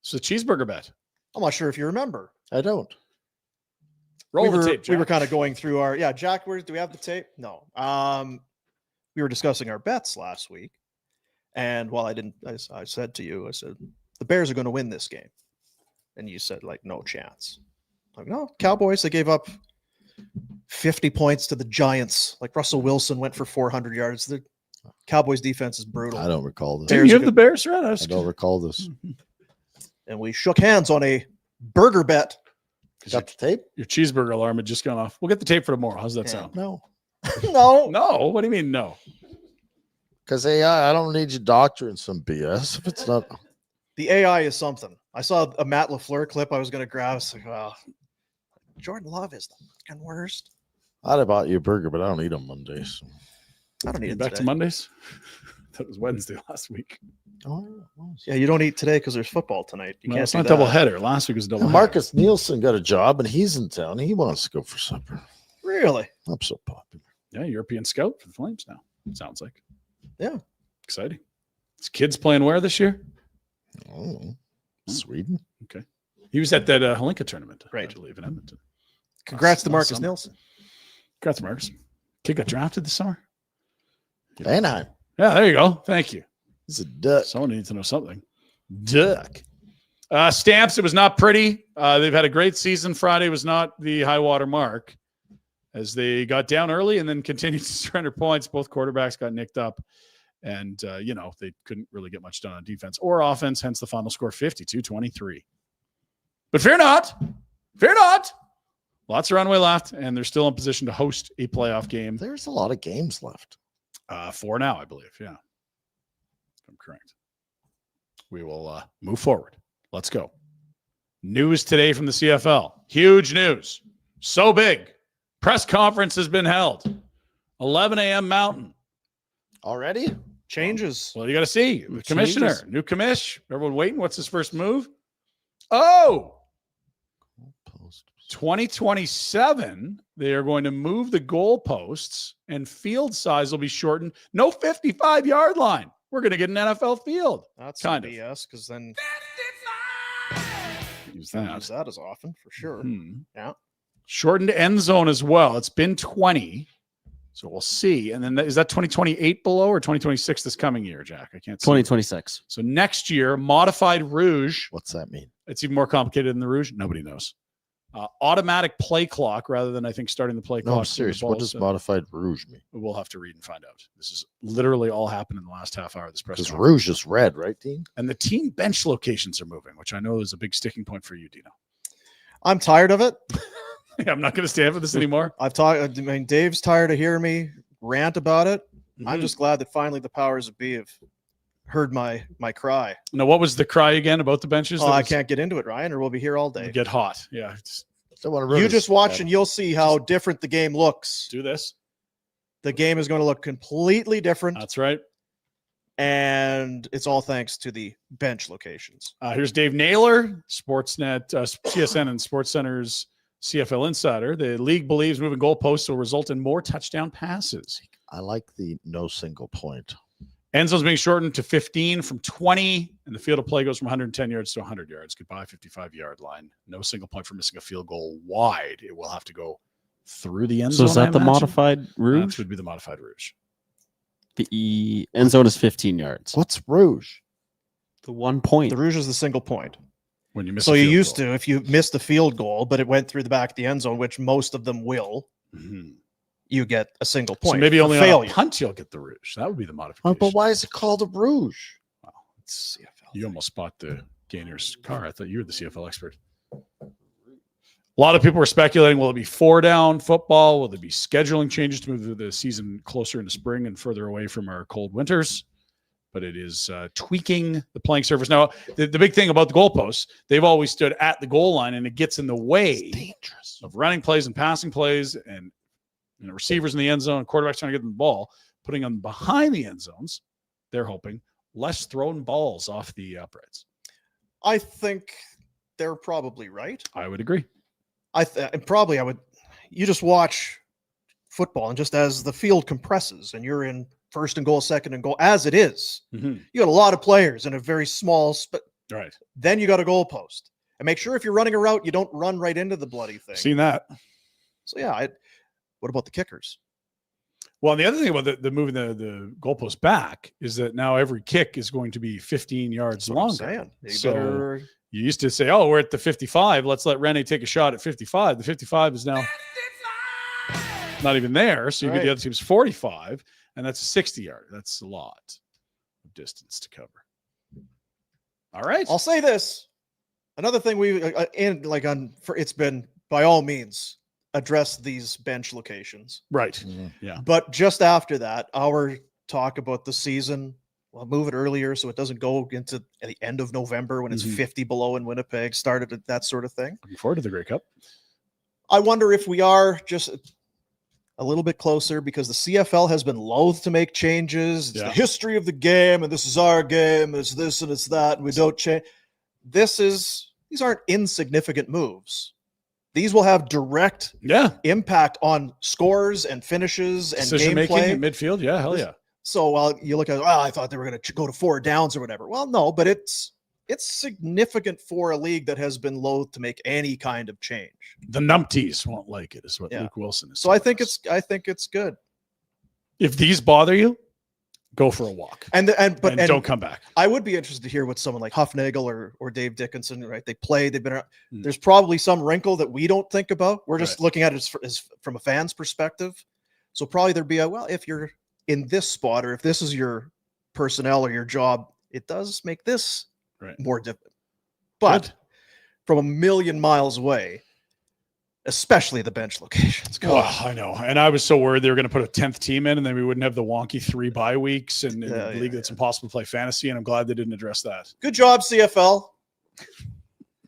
It's a cheeseburger bet. I'm not sure if you remember. I don't. Roll we the were, tape, Jack. We were kind of going through our Jack. Do we have the tape? No. We were discussing our bets last week, and while I said to you, I said the Bears are going to win this game, and you said like no chance. Like no, Cowboys. They gave up 50 points to the Giants. Like Russell Wilson went for 400 yards. The Cowboys defense is brutal. I don't recall this. Didn't Bears you are have the Bears right? I don't recall this. And we shook hands on a burger bet. Got the tape? Your cheeseburger alarm had just gone off. We'll get the tape for tomorrow. How's that Yeah. sound? No. No. No. What do you mean no? Because AI, I don't need you doctoring some BS. If it's not. The AI is something. I saw a Matt LaFleur clip I was going to grab. I was like, wow, Jordan Love is the fucking worst. I'd have bought you a burger, but I don't eat on Mondays. I don't need You it back today. to Mondays? thought it was Wednesday last week. Oh, it was. Yeah, you don't eat today because there's football tonight. You No, can't it's do not that. double header. Last week was a double header. Marcus Nielsen got a job and he's in town. He wants to go for supper. Really? I'm so popular. Yeah, European scout for the Flames now. Sounds like. Yeah. Exciting. His kids playing where this year? Oh, Sweden. Okay. He was at that Helinka tournament, Right. I believe, in Edmonton. Congrats to Last Marcus summer. Nielsen. Congrats, Marcus. Kid got drafted this summer. Anaheim. Yeah, there you go. Thank you. He's a duck. Someone needs to know something. Duck. Stamps, it was not pretty. They've had a great season. Friday was not the high water mark as they got down early and then continued to surrender points. Both quarterbacks got nicked up. And, they couldn't really get much done on defense or offense, hence the final score 52-23. But fear not. Fear not. Lots of runway left, and they're still in position to host a playoff game. There's a lot of games left. 4 now, I believe. Yeah. If I'm correct. We will move forward. Let's go. News today from the CFL. Huge news. So big. Press conference has been held. 11 a.m. Mountain. Already? Changes. Well, you got to see. The Changes. commissioner. New commish. Everyone waiting. What's his first move? Oh! 2027, they are going to move the goalposts and field size will be shortened. No 55-yard line. We're going to get an NFL field. That's Kind some of. BS because then Use use that. that as often for sure. Mhm. Yeah. Shortened end zone as well. It's been 20. So we'll see. And then is that 2028 below or 2026 this coming year, Jack? I can't see. 2026. So next year, modified Rouge. What's that mean? It's even more complicated than the Rouge. Nobody knows. Automatic play clock rather than I think starting the play No, clock. I'm serious. What does modified Rouge mean? We'll have to read and find out. This is literally all happened in the last half hour of this press Because conference. Rouge is red, right, Dean? And the team bench locations are moving, which I know is a big sticking point for you, Dino. I'm tired of it. Yeah, I'm not going to stand for this anymore. I've talked. I mean, Dave's tired of hearing me rant about it. I'm Mhm. just glad that finally the powers that be have heard my cry. Now, what was the cry again about the benches? Oh, That I was- can't get into it, Ryan, or we'll be here all day. get hot. Yeah, Don't want to ruin You his- just watch and you'll see how different the game looks. do this. The game is going to look completely different, That's right. and it's all thanks to the bench locations. Here's Dave Naylor, Sportsnet, CSN and SportsCenter's CFL insider. The league believes moving goalposts will result in more touchdown passes. I like the no single point. End zone's being shortened to 15 from 20, and the field of play goes from 110 yards to 100 yards. Goodbye, 55-yard line. No single point for missing a field goal wide. It will have to go through the end So zone. is that I the imagine. modified That Rouge? would be the modified Rouge. The end zone is 15 yards. What's Rouge? The 1 point. The Rouge is the single point. When you miss So a you field used goal. to, if you missed the field goal, but it went through the back of the end zone, which most of them will, Mhm. you get a single So point. maybe for only on failure. a punt you'll get the Rouge. That would be the Oh, modification. but why is it called a Rouge? It's CFL. You almost bought the Gainer's car. I thought you were the CFL expert. A lot of people were speculating, will it be 4-down football? Will there be scheduling changes to move the season closer into spring and further away from our cold winters? But it is tweaking the playing surface. Now, the big thing about the goalposts, they've always stood at the goal line, and it gets in the way Dangerous. of running plays and passing plays and receivers in the end zone, quarterbacks trying to get them the ball, putting them behind the end zones. They're hoping less thrown balls off the uprights. I think they're probably right. I would agree. I would. You just watch football, and just as the field compresses, and you're in first and goal, second and goal, as it is, Mhm. you got a lot of players in a very small. Right. Then you got a goalpost, and make sure if you're running a route, you don't run right into the bloody thing. Seen that. So yeah, what about the kickers? Well, and the other thing about the moving the goalpost back is that now every kick is going to be 15 yards That's what I'm longer. saying. You So better- you used to say, "Oh, we're at the 55. Let's let Rene take a shot at 55." The 55 is now not even there. So you get the Right. other team's 45, and that's a 60-yard. That's a lot of distance to cover. All right. I'll say this. Another thing it's been by all means address these bench locations. Right. Mhm. Yeah. But just after that, our talk about the season, we'll move it earlier so it doesn't go into the end of November when it's Mhm. 50 below in Winnipeg, started at that sort of thing. Looking forward to the Grey Cup. I wonder if we are just a little bit closer because the CFL has been loath to make changes. It's Yeah. the history of the game, and this is our game. It's this and it's that, and we don't change. These aren't insignificant moves. These will have direct impact on scores and finishes and decision making gameplay in midfield. Yeah, hell yeah. So while you look at, I thought they were going to go to 4 downs or whatever. Well, no, but it's significant for a league that has been loath to make any kind of change. The numpties won't like it, is what Luke Wilson is. So I think it's good. If these bother you, go for a walk and don't come back. I would be interested to hear what someone like Huffnagel or Dave Dickinson, right? They've been around. There's probably some wrinkle that we don't think about. We're just looking at it as from a fan's perspective. So probably there'd be if you're in this spot or if this is your personnel or your job, it does make this more difficult. But from a million miles away, especially the bench locations. I know. And I was so worried they were going to put a 10th team in and then we wouldn't have the wonky 3 bye weeks and a league that's impossible to play fantasy. And I'm glad they didn't address that. Good job, CFL.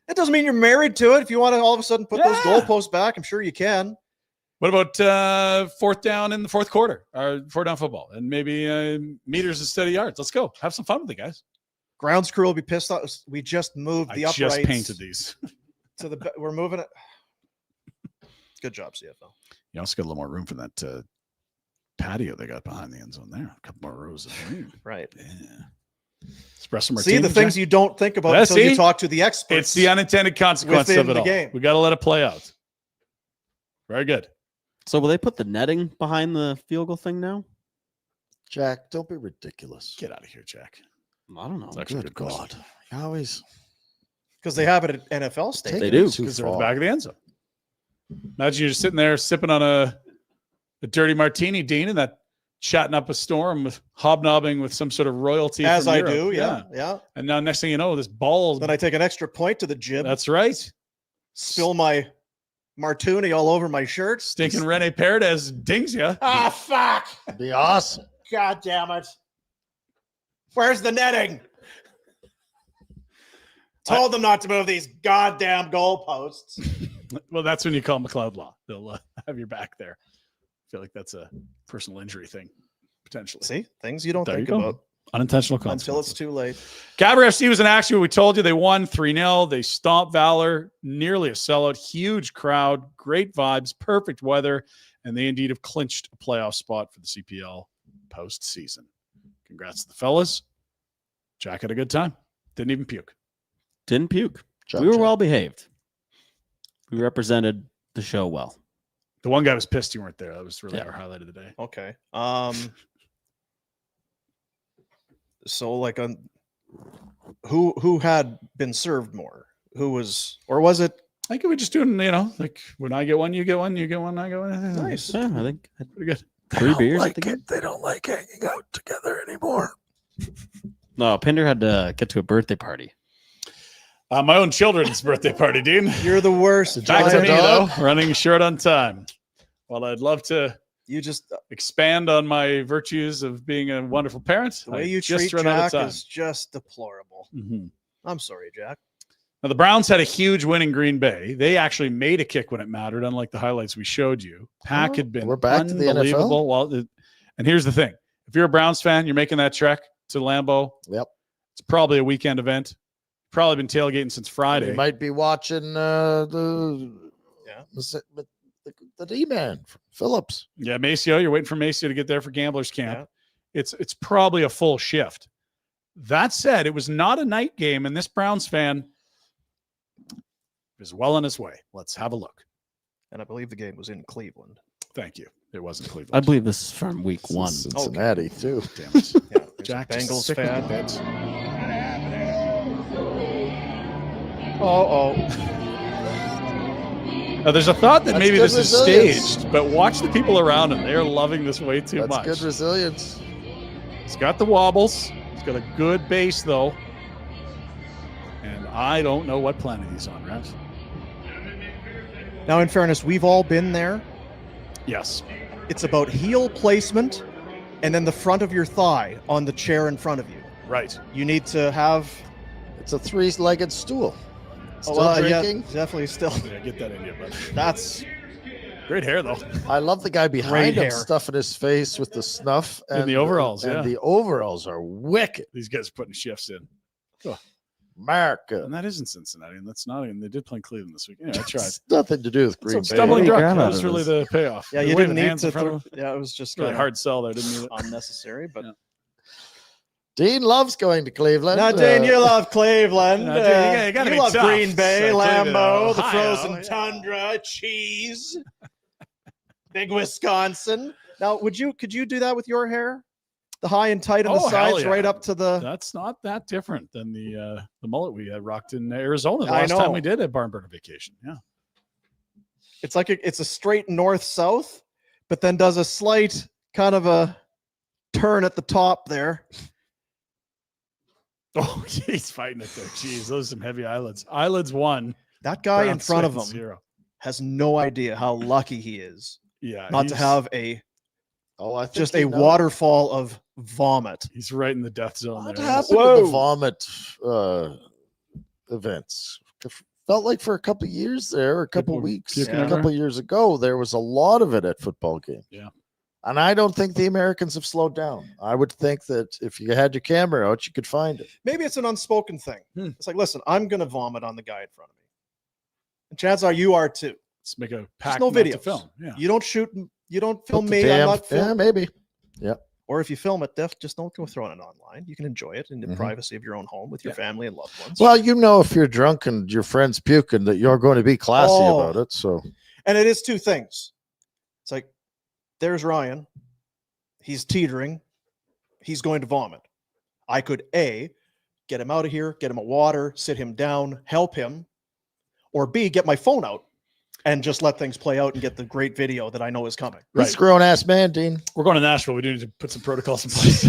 That doesn't mean you're married to it. If you want to all of a sudden put those goalposts back, I'm sure you can. What about 4th down in the 4th quarter or 4 down football and maybe meters instead of yards? Let's go. Have some fun with it, guys. Grounds crew will be pissed off. We just moved the uprights. I just painted these. We're moving it. Good job, CFL. You also got a little more room for that patio they got behind the end zone there. A couple more rows of room. Right. Yeah. Espresso martini. See the things you don't think about until you talk to the experts. It's the unintended consequence of it all. Game. We got to let it play out. Very good. So will they put the netting behind the field goal thing now? Jack, don't be ridiculous. Get out of here, Jack. I don't know. It's actually Good good God. You always. Because they have it at NFL stadiums. They do. Because they're at the back of the end zone. Imagine you're just sitting there sipping on a dirty martini, Dean, and that chatting up a storm with hobnobbing with some sort of royalty. As from I Europe. do, yeah. And now next thing you know, this ball. Then I take an extra point to the jib. That's right. Spill my martini all over my shirt. Stinking Rene Paredes dings you. Ah, fuck. That'd be awesome. God damn it. Where's the netting? Told them not to move these goddamn goalposts. Well, that's when you call McLeod Law. They'll have your back there. I feel like that's a personal injury thing, potentially. See? Things you don't There think you go. about Unintentional consequences. until it's too late. Gabber FC was in action. We told you they won 3-0. They stomped Valor. Nearly a sellout. Huge crowd. Great vibes. Perfect weather. And they indeed have clinched a playoff spot for the CPL postseason. Congrats to the fellas. Jack had a good time. Didn't even puke. Didn't puke. Job, We were Jack. well behaved. We represented the show well. The one guy was pissed you weren't there. That was really our highlight of the day. Okay. So like who had been served more? Who was, or was it? I think we're just doing, like when I get one, you get one, you get one, I get one. Nice. Yeah, I think Pretty good. 3 beers. I think. They don't like hanging out together anymore. No, Pinder had to get to a birthday party. My own children's birthday party, Dean. You're the worst. Back to Giant me, dog. though. Running short on time. Well, I'd love to You just expand on my virtues of being a wonderful parent. the way I you just treat run out of Jack time. is just deplorable. Mhm. I'm sorry, Jack. Now, the Browns had a huge win in Green Bay. They actually made a kick when it mattered, unlike the highlights we showed you. Pack had been We're back to the unbelievable. Well, and here's the thing. If you're a Browns fan, you're making that trek to Lambeau. Yep. It's probably a weekend event. Probably been tailgating since Friday. You might be watching the D-man from Phillips. Yeah, Maceo. You're waiting for Maceo to get there for Gamblers Camp. Yeah. It's probably a full shift. That said, it was not a night game, and this Browns fan is well on his way. Let's have a look. And I believe the game was in Cleveland. Thank you. It wasn't Cleveland. I believe this is from week 1. Cincinnati, too. Damn it. Yeah, Jack, Bengals just sick of fan. the bits. Oh. Now, there's a thought that That's maybe good this is resilience. staged, but watch the people around him. They're loving this way too That's much. good resilience. He's got the wobbles. He's got a good base, though. And I don't know what planet he's on, Rhett. Now, in fairness, we've all been there. Yes. It's about heel placement and then the front of your thigh on the chair in front of you. Right. You need to have. It's a 3-legged stool. Still Yeah, drinking? definitely still. Yeah, get that in you, buddy. That's Great hair, though. I love the guy behind Great him hair. stuffing his face with the snuff And the overalls, and yeah. the overalls are wicked. These guys are putting shifts in. America. And that isn't Cincinnati. And that's not even, they did play in Cleveland this week. Anyway, I tried. It's nothing to do with Green Bay. Stumbling What block. do you grab That out was of really this? the payoff. Yeah, They're you waving didn't need hands to in front throw. of them. Yeah, it was just Really kind of hard sell there. Didn't need it. unnecessary. But Yeah. Dean loves going to Cleveland. now, Dane, you love Cleveland. No, Dane, you gotta be love tough. Green Bay, So Cleveland, Lambeau, the Ohio, frozen yeah. tundra, cheese, big Wisconsin. Now, could you do that with your hair? The high and tight on the Oh, hell sides, yeah. right up to the. That's not that different than the mullet we had rocked in Arizona the I last time know. we did a barn burner vacation. Yeah. It's like it's a straight north south, but then does a slight kind of a turn at the top there. Oh, he's fighting it there. Jeez, those are some heavy eyelids. Eyelids 1. That guy in Brown front of him Sweat 0. has no idea how lucky he is Yeah. not to he's- have a I think just he a knows. waterfall of vomit. He's right in the death zone What there. happened Whoa. to the vomit events? Felt like for a couple of years there, a couple of People weeks, puking a couple of years ago, there was a lot of it at football games. Yeah. And I don't think the Americans have slowed down. I would think that if you had your camera out, you could find it. Maybe it's an unspoken thing. Hmm. It's like, listen, I'm going to vomit on the guy in front of me. And chances are you are too. Let's make a There's pact no not to videos. film. Yeah. You don't shoot, you don't film Put the me. I'm damn- not yeah, film. maybe. Or if you film it, just don't go throwing it online. You can enjoy it in the Mhm. privacy of your own home with your family and loved ones. Well, you know, if you're drunk and your friend's puking, that you're going to be classy Oh. about it. So And it is two things. It's like, there's Ryan. He's teetering. He's going to vomit. I could A, get him out of here, get him a water, sit him down, help him. Or B, get my phone out and just let things play out and get the great video that I know is coming. he's a grown ass man, Dean. We're going to Nashville. We do need to put some protocols in place.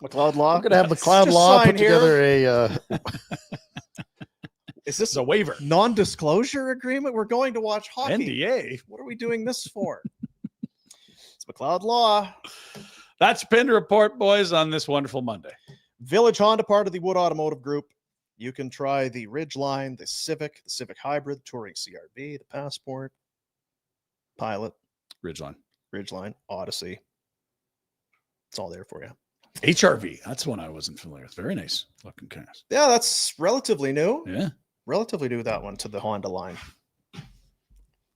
McLeod Law. I'm going to have McLeod Just Law sign put here. together a. Is This this is a waiver. non-disclosure agreement? We're going to watch hockey. NDA. What are we doing this for? It's McLeod Law. That's Pinder Report, boys, on this wonderful Monday. Village Honda, part of the Wood Automotive Group. You can try the Ridgeline, the Civic Hybrid, Touring CRV, the Passport, Pilot, Ridgeline, Odyssey. It's all there for you. HRV. That's one I wasn't familiar with. Very nice looking cars. Yeah, that's relatively new. Yeah. Relatively new, that one, to the Honda line.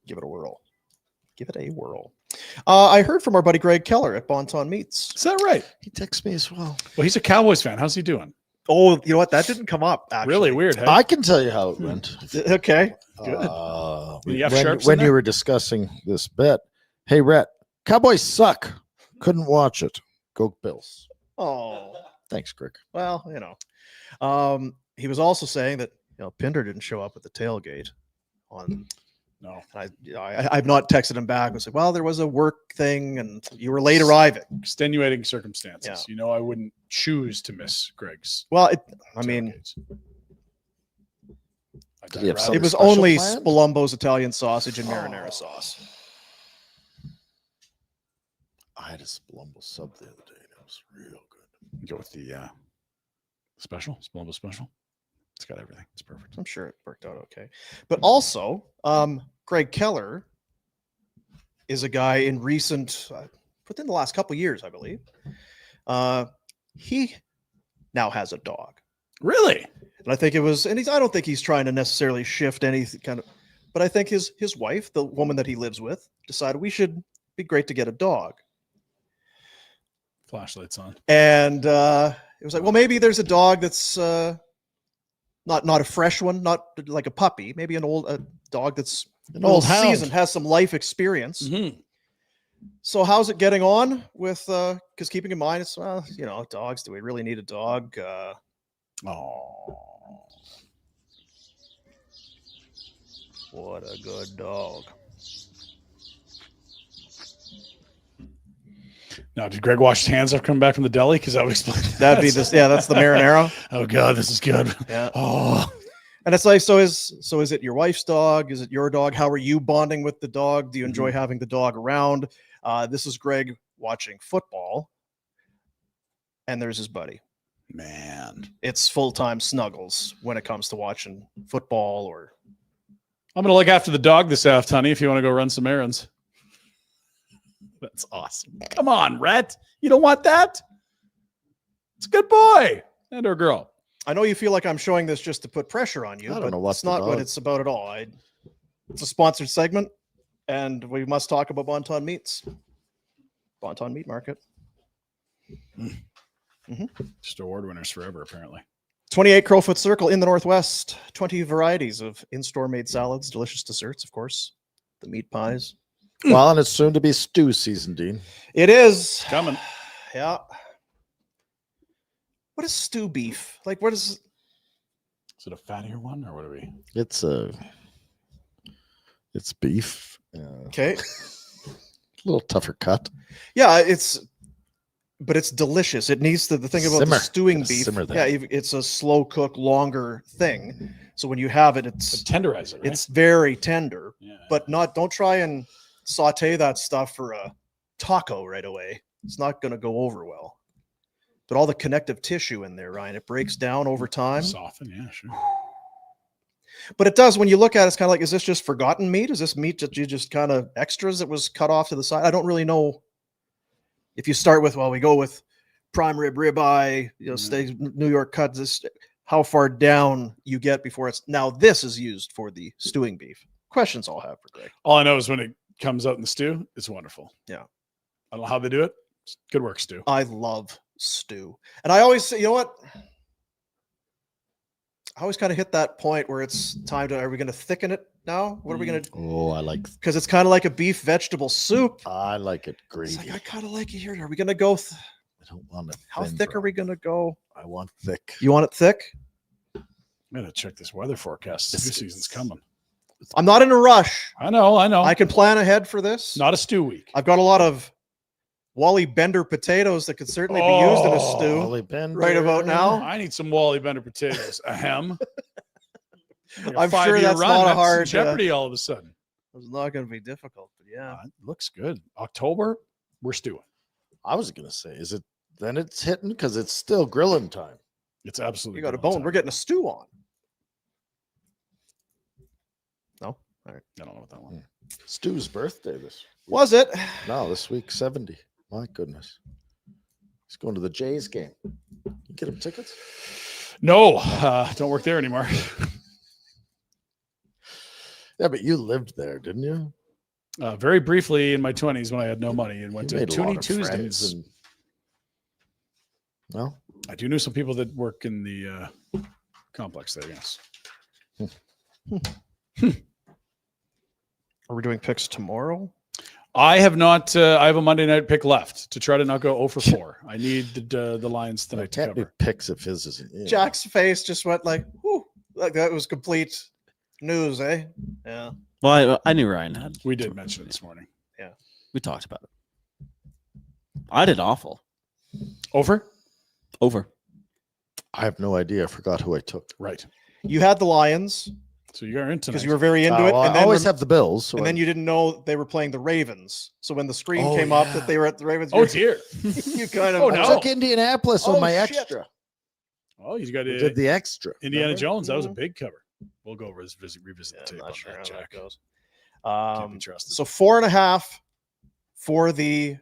Give it a whirl. Give it a whirl. I heard from our buddy Greg Keller at Bonton Meats. Is that right? He texts me as well. Well, he's a Cowboys fan. How's he doing? Oh, you know what? That didn't come up, actually. Really weird. Hey? I can tell you how it went. Okay. Good. When, you have sharps in when there? you were discussing this bet, hey, Rhett, Cowboys suck. Couldn't watch it. Go Bills. Oh, Thanks, Greg. well, he was also saying that, Pinder didn't show up at the tailgate on. No. I've not texted him back. I was like, well, there was a work thing and you were late arriving. Extenuating circumstances. Yeah. You know, I wouldn't choose to miss Greg's. Well, tailgates. Did he have I'd some- it was special only planned? Spalumbo's Italian sausage and marinara sauce. I had a Spalumbo sub the other day. That was real good. go with the special, Spalumbo special. It's got everything. It's perfect. I'm sure it worked out okay. But also, Greg Keller is a guy in recent, within the last couple of years, I believe. He now has a dog. Really? And I think it was, and I don't think he's trying to necessarily shift any kind of, but I think his wife, the woman that he lives with, decided we should be great to get a dog. Flashlights on. And it was like, well, maybe there's a dog that's not a fresh one, not like a puppy, maybe a dog that's An old hound. seasoned, has some life experience. Mm-hmm. So how's it getting on with, because keeping in mind, it's, well, dogs, do we really need a dog? Oh, What a good dog. now did Greg wash his hands after coming back from the deli? Because that would explain. That'd be this. Yeah, that's the marinara. Oh God, this is good. Yeah. Oh, And it's like, so is it your wife's dog? Is it your dog? How are you bonding with the dog? Do you enjoy having the dog around? This is Greg watching football. And there's his buddy. man. It's full-time snuggles when it comes to watching football or I'm gonna look after the dog this afternoon, honey. If you want to go run some errands. That's awesome. Come on, Rhett. You don't want that? It's a good boy and or girl. I know you feel like I'm showing this just to put pressure on you, I don't but know what's it's not what about. it's about at all. It's a sponsored segment, and we must talk about Bonton Meats. Bonton Meat Market. Just award winners forever, apparently. 28 Crowfoot Circle in the Northwest. 20 varieties of in-store made salads, delicious desserts, of course. The meat pies. Well, and it's soon to be stew season, Dean. It is. Coming. Yeah. What is stew beef? Like, what is... Is it a fattier one or what are we? It's beef. Okay. A little tougher cut. Yeah, but it's delicious. It needs the thing about Simmer. the stewing Gotta beef. simmer that. Yeah, it's a slow cook, longer thing. So when you have it, it's Tenderize it, right? it's very tender. Yeah. But don't try and saute that stuff for a taco right away. It's not going to go over well. But all the connective tissue in there, Ryan, it breaks down over time. Soften, yeah, sure. But it does, when you look at it, it's kind of like, is this just forgotten meat? Is this meat that you just kind of extras that was cut off to the side? I don't really know. If you start with, we go with prime ribeye, steak, New York cut, this, how far down you get before it's, now this is used for the stewing beef. Questions I'll have for Greg. All I know is when it comes out in the stew, it's wonderful. Yeah. I don't know how they do it. Good work, Stu. I love stew. And I always say, you know what? I always kind of hit that point where it's time to, are we going to thicken it now? What are we going to, Oh, I like because it's kind of like a beef vegetable soup. I like it It's gravy. like, I kind of like it here. Are we going to go, I don't want it. how thin, thick bro. are we going to go? I want thick. You want it thick? I'm gonna check this weather forecast. Stew season's coming. I'm not in a rush. I know. I can plan ahead for this. Not a stew week. I've got a lot of Wally Bender potatoes that could certainly be used in a stew Wally Bender. right about now. I need some Wally Bender potatoes. Ahem. Like a I'm sure 5-year that's not a That's hard, Jeopardy all of a sudden. It's not going to be difficult, but yeah. It looks good. October, we're stewing. I was gonna say, is it then it's hitting because it's still grilling time. It's absolutely. You got a good all the bone. We're time. getting a stew on. No? All right. I don't know what that one. Stu's birthday this Was it? no this week 70. My goodness, he's going to the Jays game. You get him tickets. No, don't work there anymore. Yeah, but you lived there, didn't you? Very briefly in my 20s when I had no money and went You to made a lot Toonie of friends Tuesdays. and- No, I do know some people that work in the complex there. Yes. Are we doing picks tomorrow? I have not. I have a Monday night pick left to try to not go 0 for 4. I need the Lions there tonight to can't be cover. picks if his isn't. Yeah. Jack's face just went like, whoo, like that was complete news, eh? Yeah. Well, I knew Ryan had. We did mention it this morning. We talked about it. I did awful. Over. I have no idea. I forgot who I took. Right. You had the Lions So you are into because you were very into it. Well, And I then always have the Bills. So and I- then you didn't know they were playing the Ravens. So when the screen Oh, came up yeah. that they were at the Ravens, Oh dear. you kind of Oh, I no. took Indianapolis on Oh, my shit. extra. Oh, you got We did the extra. Indiana remember? Jones. That was a Mhm. big cover. We'll go revisit Yeah, the I'm tape not on sure that, how that Jack. goes. Can't be trusted. So 4.5 for the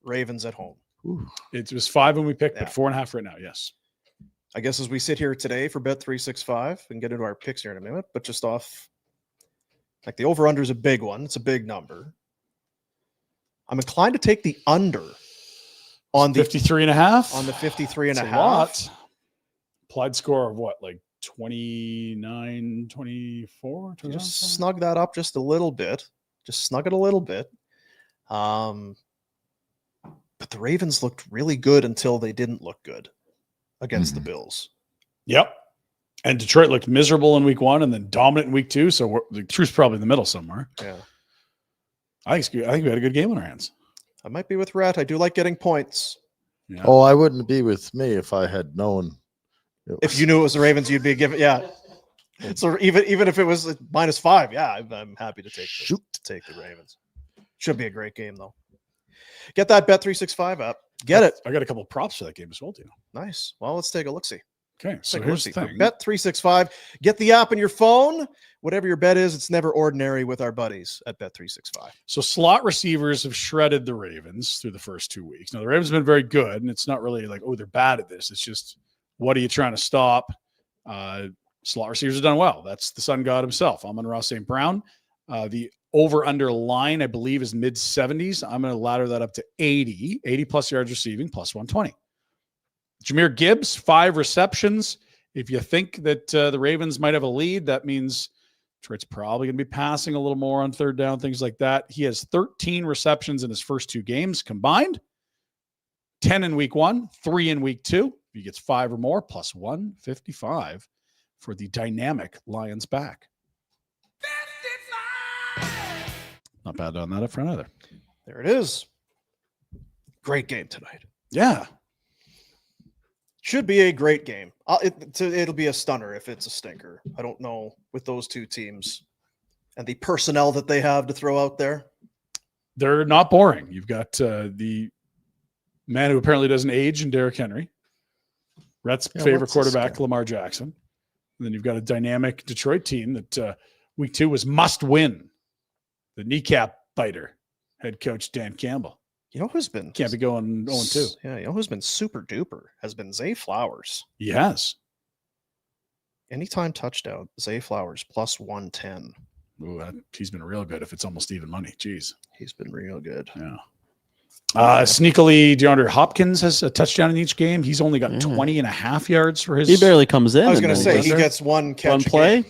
Ravens at home. Ooh. It was 5 when we picked, Yeah. but 4.5 right now. Yes. I guess as we sit here today for Bet365, we can get into our picks here in a minute, but just off, like the over-under is a big one. It's a big number. I'm inclined to take the under on the 53.5 on the 53 and That's a a half. lot. Applied score of what, like 29, 24? You just snug that up just a little bit. Just snug it a little bit. But the Ravens looked really good until they didn't look good against the Bills. Yep. And Detroit looked miserable in week 1 and then dominant in week 2. So the truth's probably in the middle somewhere. Yeah. I think it's good. I think we had a good game on our hands. I might be with Rhett. I do like getting points. Yeah. Oh, I wouldn't be with me if I had known. If you knew it was the Ravens, you'd be given. Yeah. So even if it was -5, yeah, I'm happy to take the Ravens. Should be a great game though. Get that Bet365 app. Get it. I got a couple of props for that game as well, too. Nice. Well, let's take a look. See. Okay. So Take a here's the look-see. thing. Bet365. Get the app on your phone. whatever your bet is, it's never ordinary with our buddies at Bet365. So slot receivers have shredded the Ravens through the first 2 weeks. Now, the Ravens have been very good, and it's not really like, oh, they're bad at this. It's just, what are you trying to stop? Slot receivers have done well. That's the sun god himself. Amon-Ra St. Brown. The over-under line, I believe, is mid-70s. I'm going to ladder that up to 80 plus yards receiving, plus 120. Jahmyr Gibbs, 5 receptions. If you think that the Ravens might have a lead, that means Detroit's probably going to be passing a little more on third down, things like that. He has 13 receptions in his first 2 games combined. 10 in week 1, 3 in week 2. If he gets 5 or more, plus 155 for the dynamic Lions back. Not bad on that up front either. There it is. Great game tonight. Yeah. Should be a great game. It'll be a stunner if it's a stinker. I don't know with those two teams and the personnel that they have to throw out there. They're not boring. You've got the man who apparently doesn't age in Derrick Henry. Rhett's favorite quarterback, Lamar Jackson. And then you've got a dynamic Detroit team that week 2 was must win. The kneecap biter, head coach Dan Campbell. You know who's been can't be going 0-2. Yeah, you know who's been super duper has been Zay Flowers. He has. Anytime touchdown, Zay Flowers plus 110. Ooh, he's been real good if it's almost even money. Jeez. He's been real good. Yeah. Sneakily, DeAndre Hopkins has a touchdown in each game. He's only got 20 and a half yards for his. He barely comes in. I was going to say he gets one catch. One play.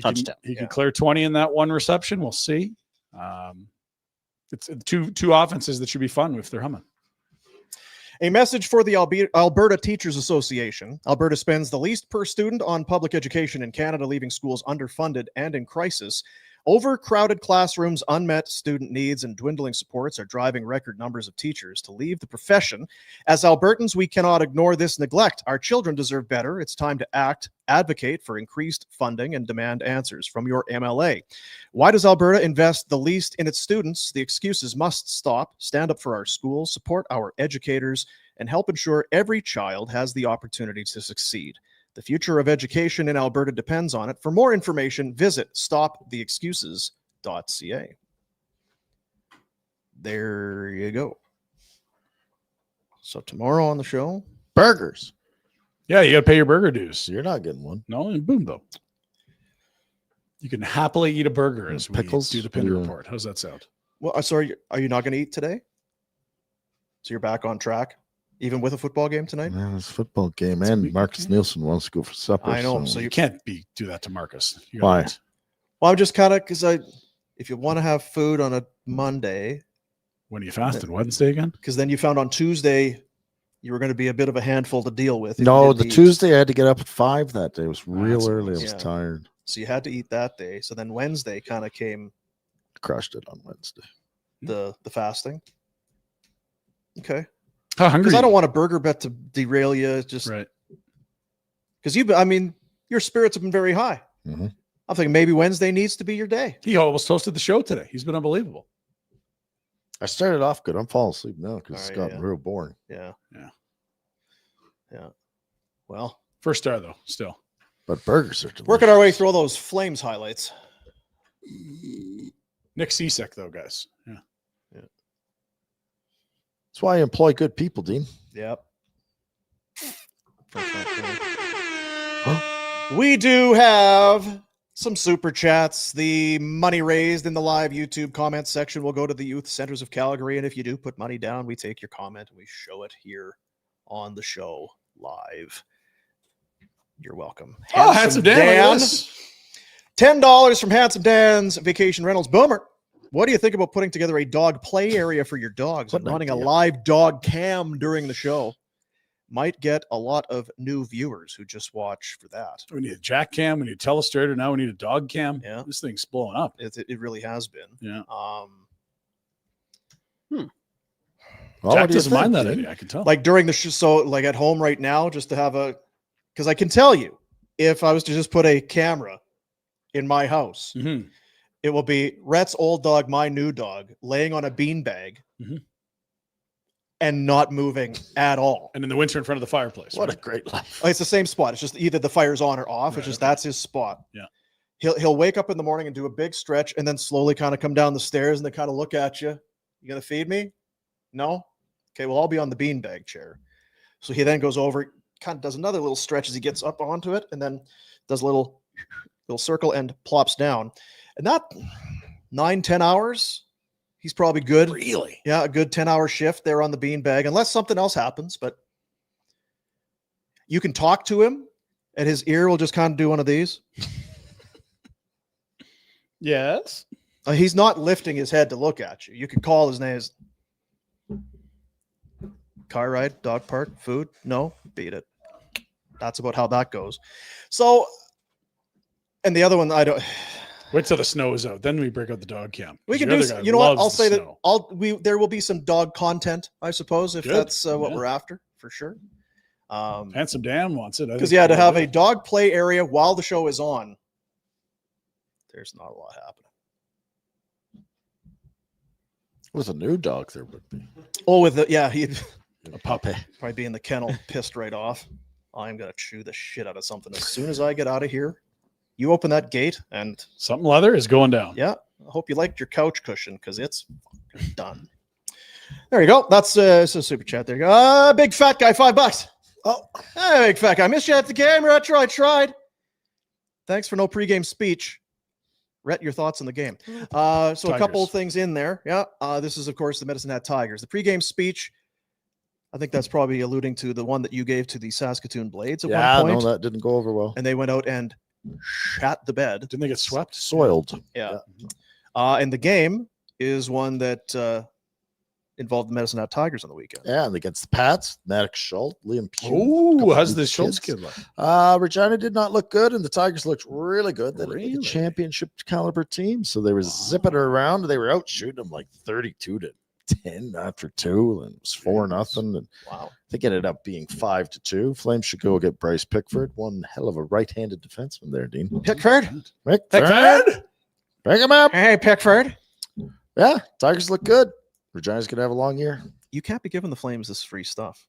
Touchdown. He can clear 20 in that one reception. We'll see. It's two offenses that should be fun if they're humming. A message for the Alberta Teachers Association. Alberta spends the least per student on public education in Canada, leaving schools underfunded and in crisis. Overcrowded classrooms, unmet student needs, and dwindling supports are driving record numbers of teachers to leave the profession. As Albertans, we cannot ignore this neglect. Our children deserve better. It's time to act, advocate for increased funding, and demand answers from your MLA. Why does Alberta invest the least in its students? The excuses must stop. Stand up for our schools, support our educators, and help ensure every child has the opportunity to succeed. The future of education in Alberta depends on it. For more information, visit stoptheexcuses.ca. There you go. So tomorrow on the show, Burgers. Yeah, you got to pay your burger dues. You're not getting one. No, and boom, though. You can happily eat a burger as pickles. We do the Pinder Report. How's that sound? well, sorry, are you not going to eat today? So you're back on track? Even with a football game tonight? Man, it's a football game, and Marcus Nielsen wants to go for supper. I know. So you can't do that to Marcus. Why? Well, I'm just kind of because if you want to have food on a Monday, when are you fasting? Wednesday again? Because then you found on Tuesday you were going to be a bit of a handful to deal with. No, the Tuesday I had to get up at 5 that day. It was real early. I was tired. So you had to eat that day. So then Wednesday kind of came. Crushed it on Wednesday. The fasting. Okay. How hungry? Because I don't want a burger bet to derail you. Just right. Because your spirits have been very high. Mm-hmm. I'm thinking maybe Wednesday needs to be your day. He almost hosted the show today. He's been unbelievable. I started off good. I'm falling asleep now because it's gotten real boring. Yeah. Well, first star though, still. But burgers are delicious. Working our way through all those Flames highlights. Nick Cicek though, guys. Yeah. That's why I employ good people, Dean. Yep. We do have some super chats. The money raised in the live YouTube comment section will go to the Youth Centers of Calgary. And if you do put money down, we take your comment and we show it here on the show live. You're welcome. Handsome Dan. $10 from Handsome Dan's Vacation Rentals. Boomer, what do you think about putting together a dog play area for your dogs and running a live dog cam during the show? Might get a lot of new viewers who just watch for that. We need a jack cam. We need a telestrator. Now we need a dog cam. Yeah. This thing's blowing up. It really has been. Yeah. Well, Jack doesn't mind that idea. I can tell. Like during the show, so like at home right now, just to have because I can tell you, if I was to just put a camera in my house, it will be Rhett's old dog, my new dog, laying on a beanbag and not moving at all. And in the winter in front of the fireplace. What a great life. It's the same spot. It's just either the fire's on or off. It's just that's his spot. Yeah. He'll wake up in the morning and do a big stretch and then slowly kind of come down the stairs and they kind of look at you. You going to feed me? No? Okay, well, I'll be on the beanbag chair. So he then goes over, kind of does another little stretch as he gets up onto it and then does a little circle and plops down. And that 9-10 hours, he's probably good. Really? Yeah, a good 10-hour shift there on the beanbag, unless something else happens. But you can talk to him, and his ear will just kind of do one of these. Yes. He's not lifting his head to look at you. You can call his name. Car ride, dog park, food? No, beat it. That's about how that goes. So, and the other one, I don't. Wait till the snow is out. Then we break out the dog cam. We can Your do. other guy You know what? loves I'll the say snow. there will be some dog content, I suppose, if Good. that's what Yeah. we're after for sure. Handsome Dan wants it. Because to have a dog play area while the show is on, there's not a lot happening. With a new dog, there would be. Oh, he'd a puppy. probably be in the kennel, pissed right off. I'm gonna chew the shit out of something as soon as I get out of here. You open that gate, and Something leather is going down. yeah, I hope you liked your couch cushion because it's done. There you go. That's a super chat. There you go. Big fat guy, $5. Oh, hey, big fat guy. Missed you at the game, Retro. I tried. Thanks for no pregame speech. Rhett, your thoughts on the game. So a couple of things in there. Yeah. This is, of course, the Medicine Hat Tigers. The pregame speech, I think that's probably alluding to the one that you gave to the Saskatoon Blades at one point. No, that didn't go over well. And they went out and shat the bed. Didn't they get swept? Soiled. Yeah. And the game is one that involved the Medicine Hat Tigers on the weekend. Yeah, and against the Pats, Maddox Schultz, Liam Pugh. Oh, how's the the Schultz kids. kid look? Regina did not look good, and the Tigers looked really good. They looked like Really? a championship caliber team, so they were zipping it around. They were out shooting them like 32-10 after 2, and it was 4-0. And Wow. I think it ended up being 5-2. Flames should go get Bryce Pickford, one hell of a right-handed defenseman there, Dean. Pickford. Pickford, pick him up. Hey, Pickford. Yeah, Tigers look good. Regina's gonna have a long year. You can't be giving the Flames this free stuff.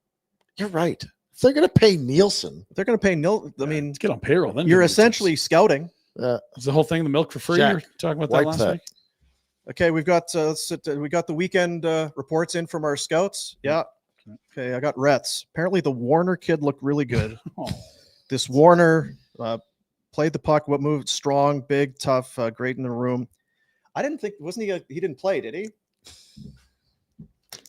You're right. If they're gonna pay Nielsen, They're going to pay nil. I mean, Let's get on payroll. Then you're give it to us. essentially scouting. Is the whole thing the milk for free? Jack, You were talking about that wipe last that. week. Okay, we've got we got the weekend reports in from our scouts. Yeah. Okay, I got Rhetts. Apparently, the Warner kid looked really good. Oh, This Warner played the puck, what moved strong, big, tough, great in the room. I didn't think he didn't play, did he?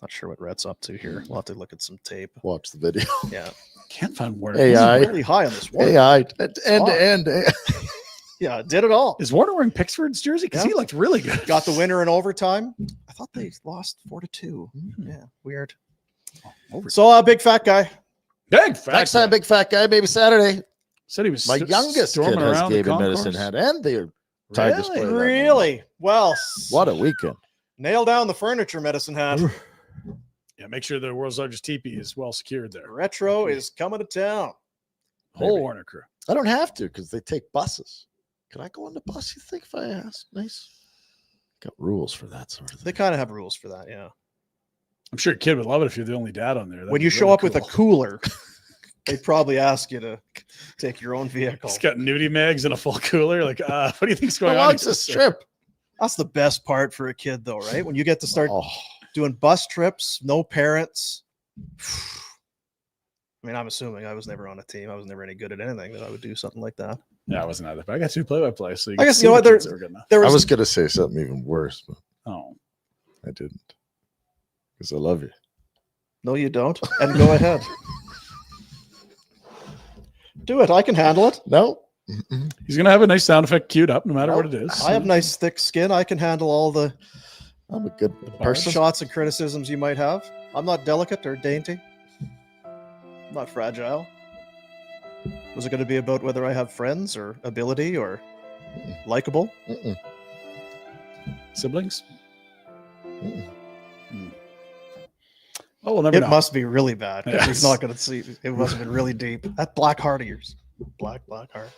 Not sure what Rhett's up to here. We'll have to look at some tape. watch the video. Yeah, can't find Warner. AI. he's really high on this Warner. AI, end to end. Yeah, did it all. Is Warner wearing Pickford's jersey? Because Yeah. he looked really good. Got the winner in overtime. I thought they lost 4-2. Yeah, weird. Over. So, big fat guy. Big fat Next time, guy. big fat guy, maybe Saturday. Said he was My youngest kid storming has around the game in Medicine concourse. Hat, and the Tigers play that night. Really? Well, What a weekend! nail down the furniture, Medicine Hat. Yeah, make sure the world's largest teepee is well secured there. Retro is coming to town. Whole Maybe. Warner crew. I don't have to because they take buses. Can I go on the bus? You think if I ask? Nice. Got rules for that sort of They thing. kind of have rules for that, yeah. I'm sure a kid would love it if you're the only dad on there. That'd When be you show really up with a cool. cooler, they probably ask you to take your own vehicle. It's got nudie mags and a full cooler. Like, what do you think's How going on? long's here, this sir? trip? That's the best part for a kid, though, right? When you get to start Oh, doing bus trips, no parents. I mean, I'm assuming I was never on a team. I was never any good at anything that I would do something like that. Yeah, I wasn't either, but I got to do play-by-play. So I guess, you know what, They were good enough. There I was, was gonna say something even worse, but Oh, I didn't because I love you. no, you don't. And go ahead. Do it. I can handle it. No, he's gonna have a nice sound effect queued up, no matter what it is. I have nice thick skin. I can handle all the I'm a good person. shots and criticisms you might have. I'm not delicate or dainty. I'm not fragile. Was it going to be about whether I have friends or ability or likable? Mm-mm. Siblings. Mm-mm. Oh, we'll never It know. must be really bad. 'Cause Yes. He's not going to see. It must have been really deep. That black heart of yours. Black heart.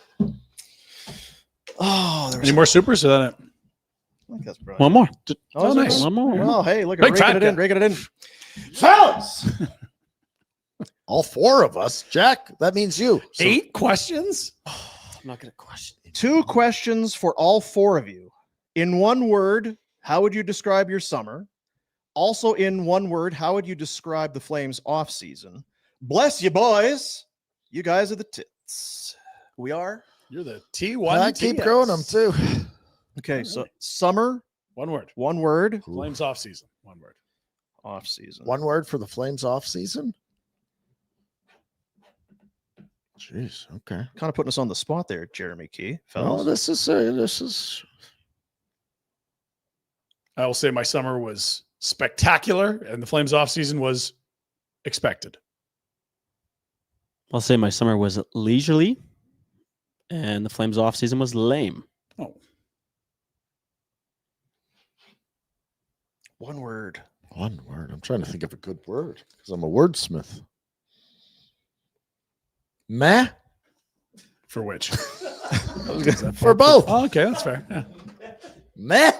Oh, there was Any more supers? Or that it? I think that's brilliant. One more. Oh, is nice. there One more. Oh, hey, look at Big raking fat it in, guy. raking it in. Fellas, all 4 of us. Jack, that means you. So 8 questions? I'm not going to question it. 2 questions for all 4 of you. In one word, how would you describe your summer? Also, in one word, how would you describe the Flames off season? Bless you, boys. You guys are the tits. We are. You're the T1. I keep growing them too. Okay, so summer, One word. one word, Flames off season. One word. off season. One word for the Flames off season. Jeez. Okay. Kind of putting us on the spot there, Jeremy Key. Oh, Fellas. this is. I will say my summer was spectacular, and the Flames off season was expected. I'll say my summer was leisurely, and the Flames off season was lame. Oh, One word. One word. I'm trying to think of a good word because I'm a wordsmith. Meh. for which? For both. Oh, okay, that's fair. Yeah. Meh.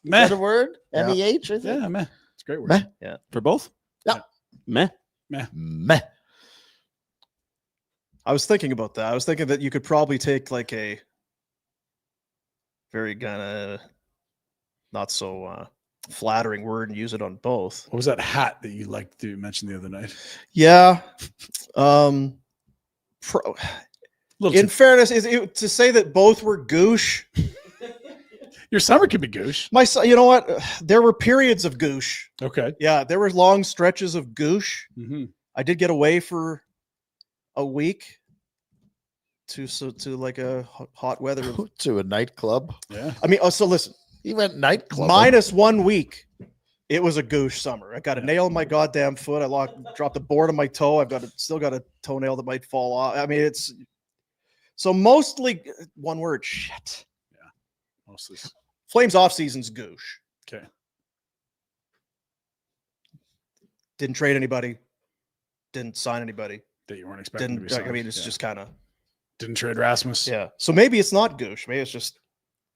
Meh. Is that a word? Yeah. M-E-H, I think. Yeah, meh. It's a great word. Meh. For both? Yeah. Meh. Meh. I was thinking about that. I was thinking that you could probably take like a very kind of not so flattering word and use it on both. What was that hat that you liked to mention the other night? Yeah. Little In too- fairness, is it, to say that both were goosh. Your summer could be goosh. You know what? There were periods of goosh. Okay. Yeah, there were long stretches of goosh. Mm-hmm. I did get away for a week to like a hot weather. To a nightclub. Yeah. I mean, so listen, He went nightclub. minus 1 week, it was a goosh summer. I got a nail in my goddamn foot. I dropped a board on my toe. Still got a toenail that might fall off. I mean, it's so mostly one word. Shit. Mostly. Flames off season's goosh. Okay. Didn't trade anybody. Didn't sign anybody. That you weren't expecting to be Didn't. I signed. mean, it's Yeah. just kind of Didn't trade Rasmus. yeah. So maybe it's not goosh. Maybe it's just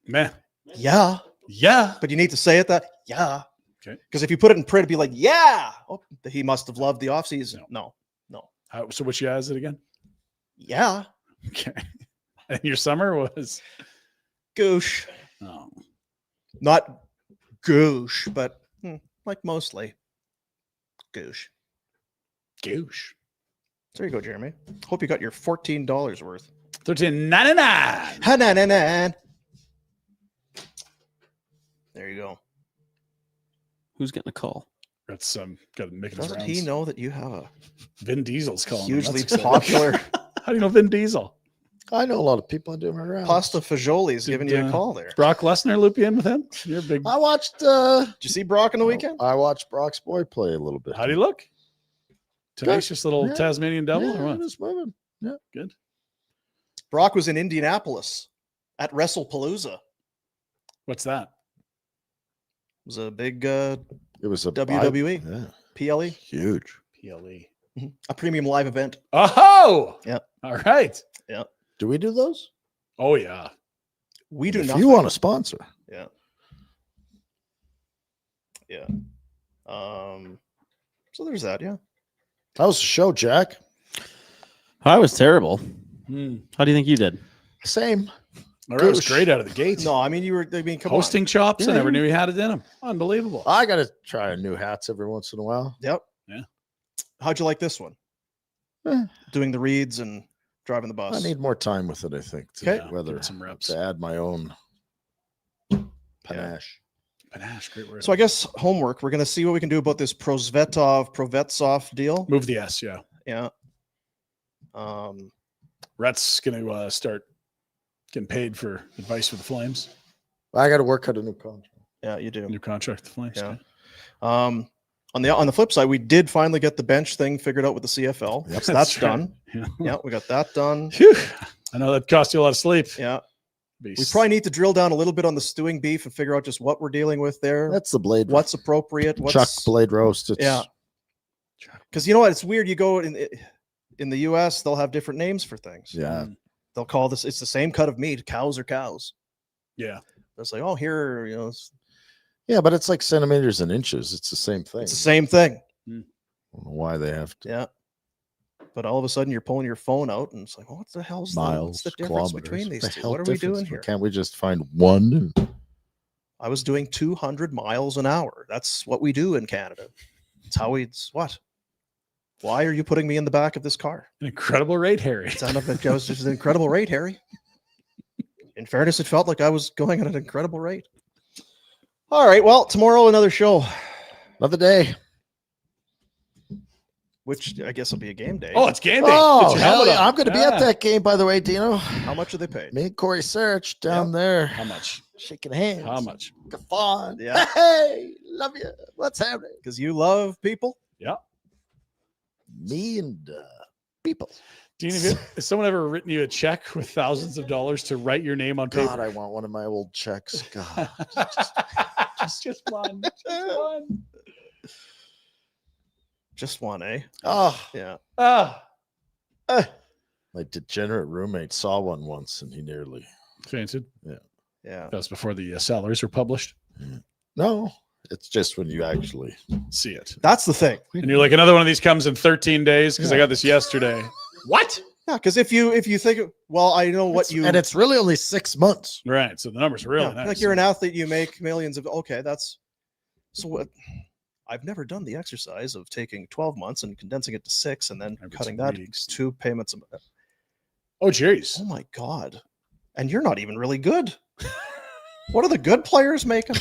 Meh. yeah. Yeah. But you need to say it that yeah. Okay. Because if you put it in print, it'd be like yeah. Oh, he must have loved the off season. No. So which yeah is it again? Yeah. Okay. And your summer was Goosh. oh. Not goosh, but like mostly goosh. Goosh. There you go, Jeremy. Hope you got your $14 worth. $13.99. Ha-na-na-na. There you go. Who's getting a call? That's got to make it his Doesn't rounds. he know that you have a Vin Diesel's calling. him. hugely That's exciting. popular How do you know Vin Diesel? I know a lot of people doing my rounds. pasta fagioli is Did, giving you a call there? Brock Lesnar loop you in with him? You're a big. I watched Did you see Brock on the weekend? I watched Brock's boy play a little bit. How do you look? Tenacious little Yeah. Tasmanian devil Yeah, or what? he was moving. Good. Brock was in Indianapolis at WrestlePalooza. What's that? It was a big It was a WWE. Yeah, PLE, huge. PLE. a premium live event. Oh! Yep. All right. Do we do those? Oh, yeah. We do If not. you want to sponsor, Yeah. So there's that. Yeah. how's the show, Jack? I was terrible. Hmm. How do you think you did? Same. All right, it was Goosh. great out of the gate. No, I mean come Hosting chops. I Yeah, never yeah. knew he had it in him. Unbelievable. I got to try new hats every once in a while. on. Yep. Yeah. How'd you like this one? Eh. Doing the reads and driving the bus. I need more time with it, I think, to Okay. Yeah, give whether it some reps. to add my own panache. Panache, great word. So I guess homework. We're gonna see what we can do about this Provetov deal. Move the S, yeah. Yeah. Rhett's going to start getting paid for advice for the Flames. I got to work out a new contract. Yeah, you do. New contract with the Flames. Yeah. Okay. On the flip side, we did finally get the bench thing figured out with the CFL. Yep. So that's right. done. Yeah. Yeah, we got that done. Phew. I know that cost you a lot of sleep. Yeah. We Beast. probably need to drill down a little bit on the stewing beef and figure out just what we're dealing with there. That's the blade. What's appropriate. Chuck What's blade roast? It's, Yeah. Because you know what? It's weird. You go in the US, they'll have different names for things. yeah. They'll call this, it's the same cut of meat. Cows are cows. Yeah. It's like, oh, here, Yeah, but it's like centimeters and inches. It's the same thing. it's the same thing. I don't know why they have to. Yeah. But all of a sudden, you're pulling your phone out, and it's like, well, what the hell's Miles, what's the difference kilometers. between these The two? hell What are we difference? doing here? Can't we just find one? I was doing 200 miles an hour. That's what we do in Canada. It's how what? Why are you putting me in the back of this car? An incredible rate, Harry. It was just an incredible rate, Harry. In fairness, it felt like I was going at an incredible rate. All right. Well, tomorrow, another show. Another day. Which I guess will be a game day. Oh, it's game day. Oh, Get your hell helmet yeah. on. I'm going to be at that game, by the way, Dino. How much are they paid? Me and Corey Search down there. How much? Shaking hands. How much? Come on. Yeah. Hey, love you. What's happening? Because you love people. Yeah. Me and people. Dean, has someone ever written you a check with thousands of dollars to write your name on paper? God, I want one of my old checks. God. just one. Just one. Just one, eh? Oh, Yeah. my degenerate roommate saw one once and he nearly. Fainted. Yeah. That was before the salaries were published. No, it's just when you actually See it. That's the thing. And you're like, another one of these comes in 13 days because I got this yesterday. What? Yeah, because if you think, well, I know what you and it's really only 6 months. Right. So the numbers are really yeah, nice. like you're an athlete, you make millions of. Okay, that's so. What? I've never done the exercise of taking 12 months and condensing it to 6, and then Maybe cutting 2 that weeks. 2 payments. Oh, jeez. Oh my god! And you're not even really good. What are the good players making?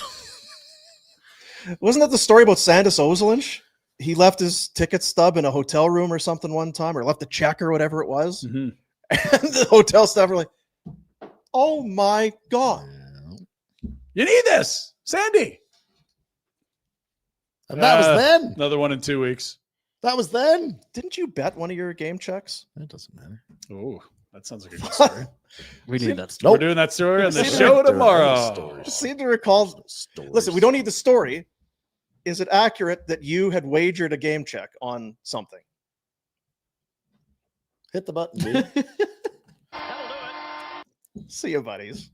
Wasn't that the story about Sandis Ozelinch? He left his ticket stub in a hotel room or something one time, or left a check or whatever it was. Mm-hmm. And the hotel staff were like, "Oh my god!" You need this, Sandy. And that was then. Another one in 2 weeks. That was then. Didn't you bet one of your game checks? It doesn't matter. Oh, that sounds like a good story. We need that story. We're doing that story on the See, show we're doing tomorrow. stories. I seem to recall. Listen, we don't need the story. Is it accurate that you had wagered a game check on something? Hit the button, dude. See you, buddies.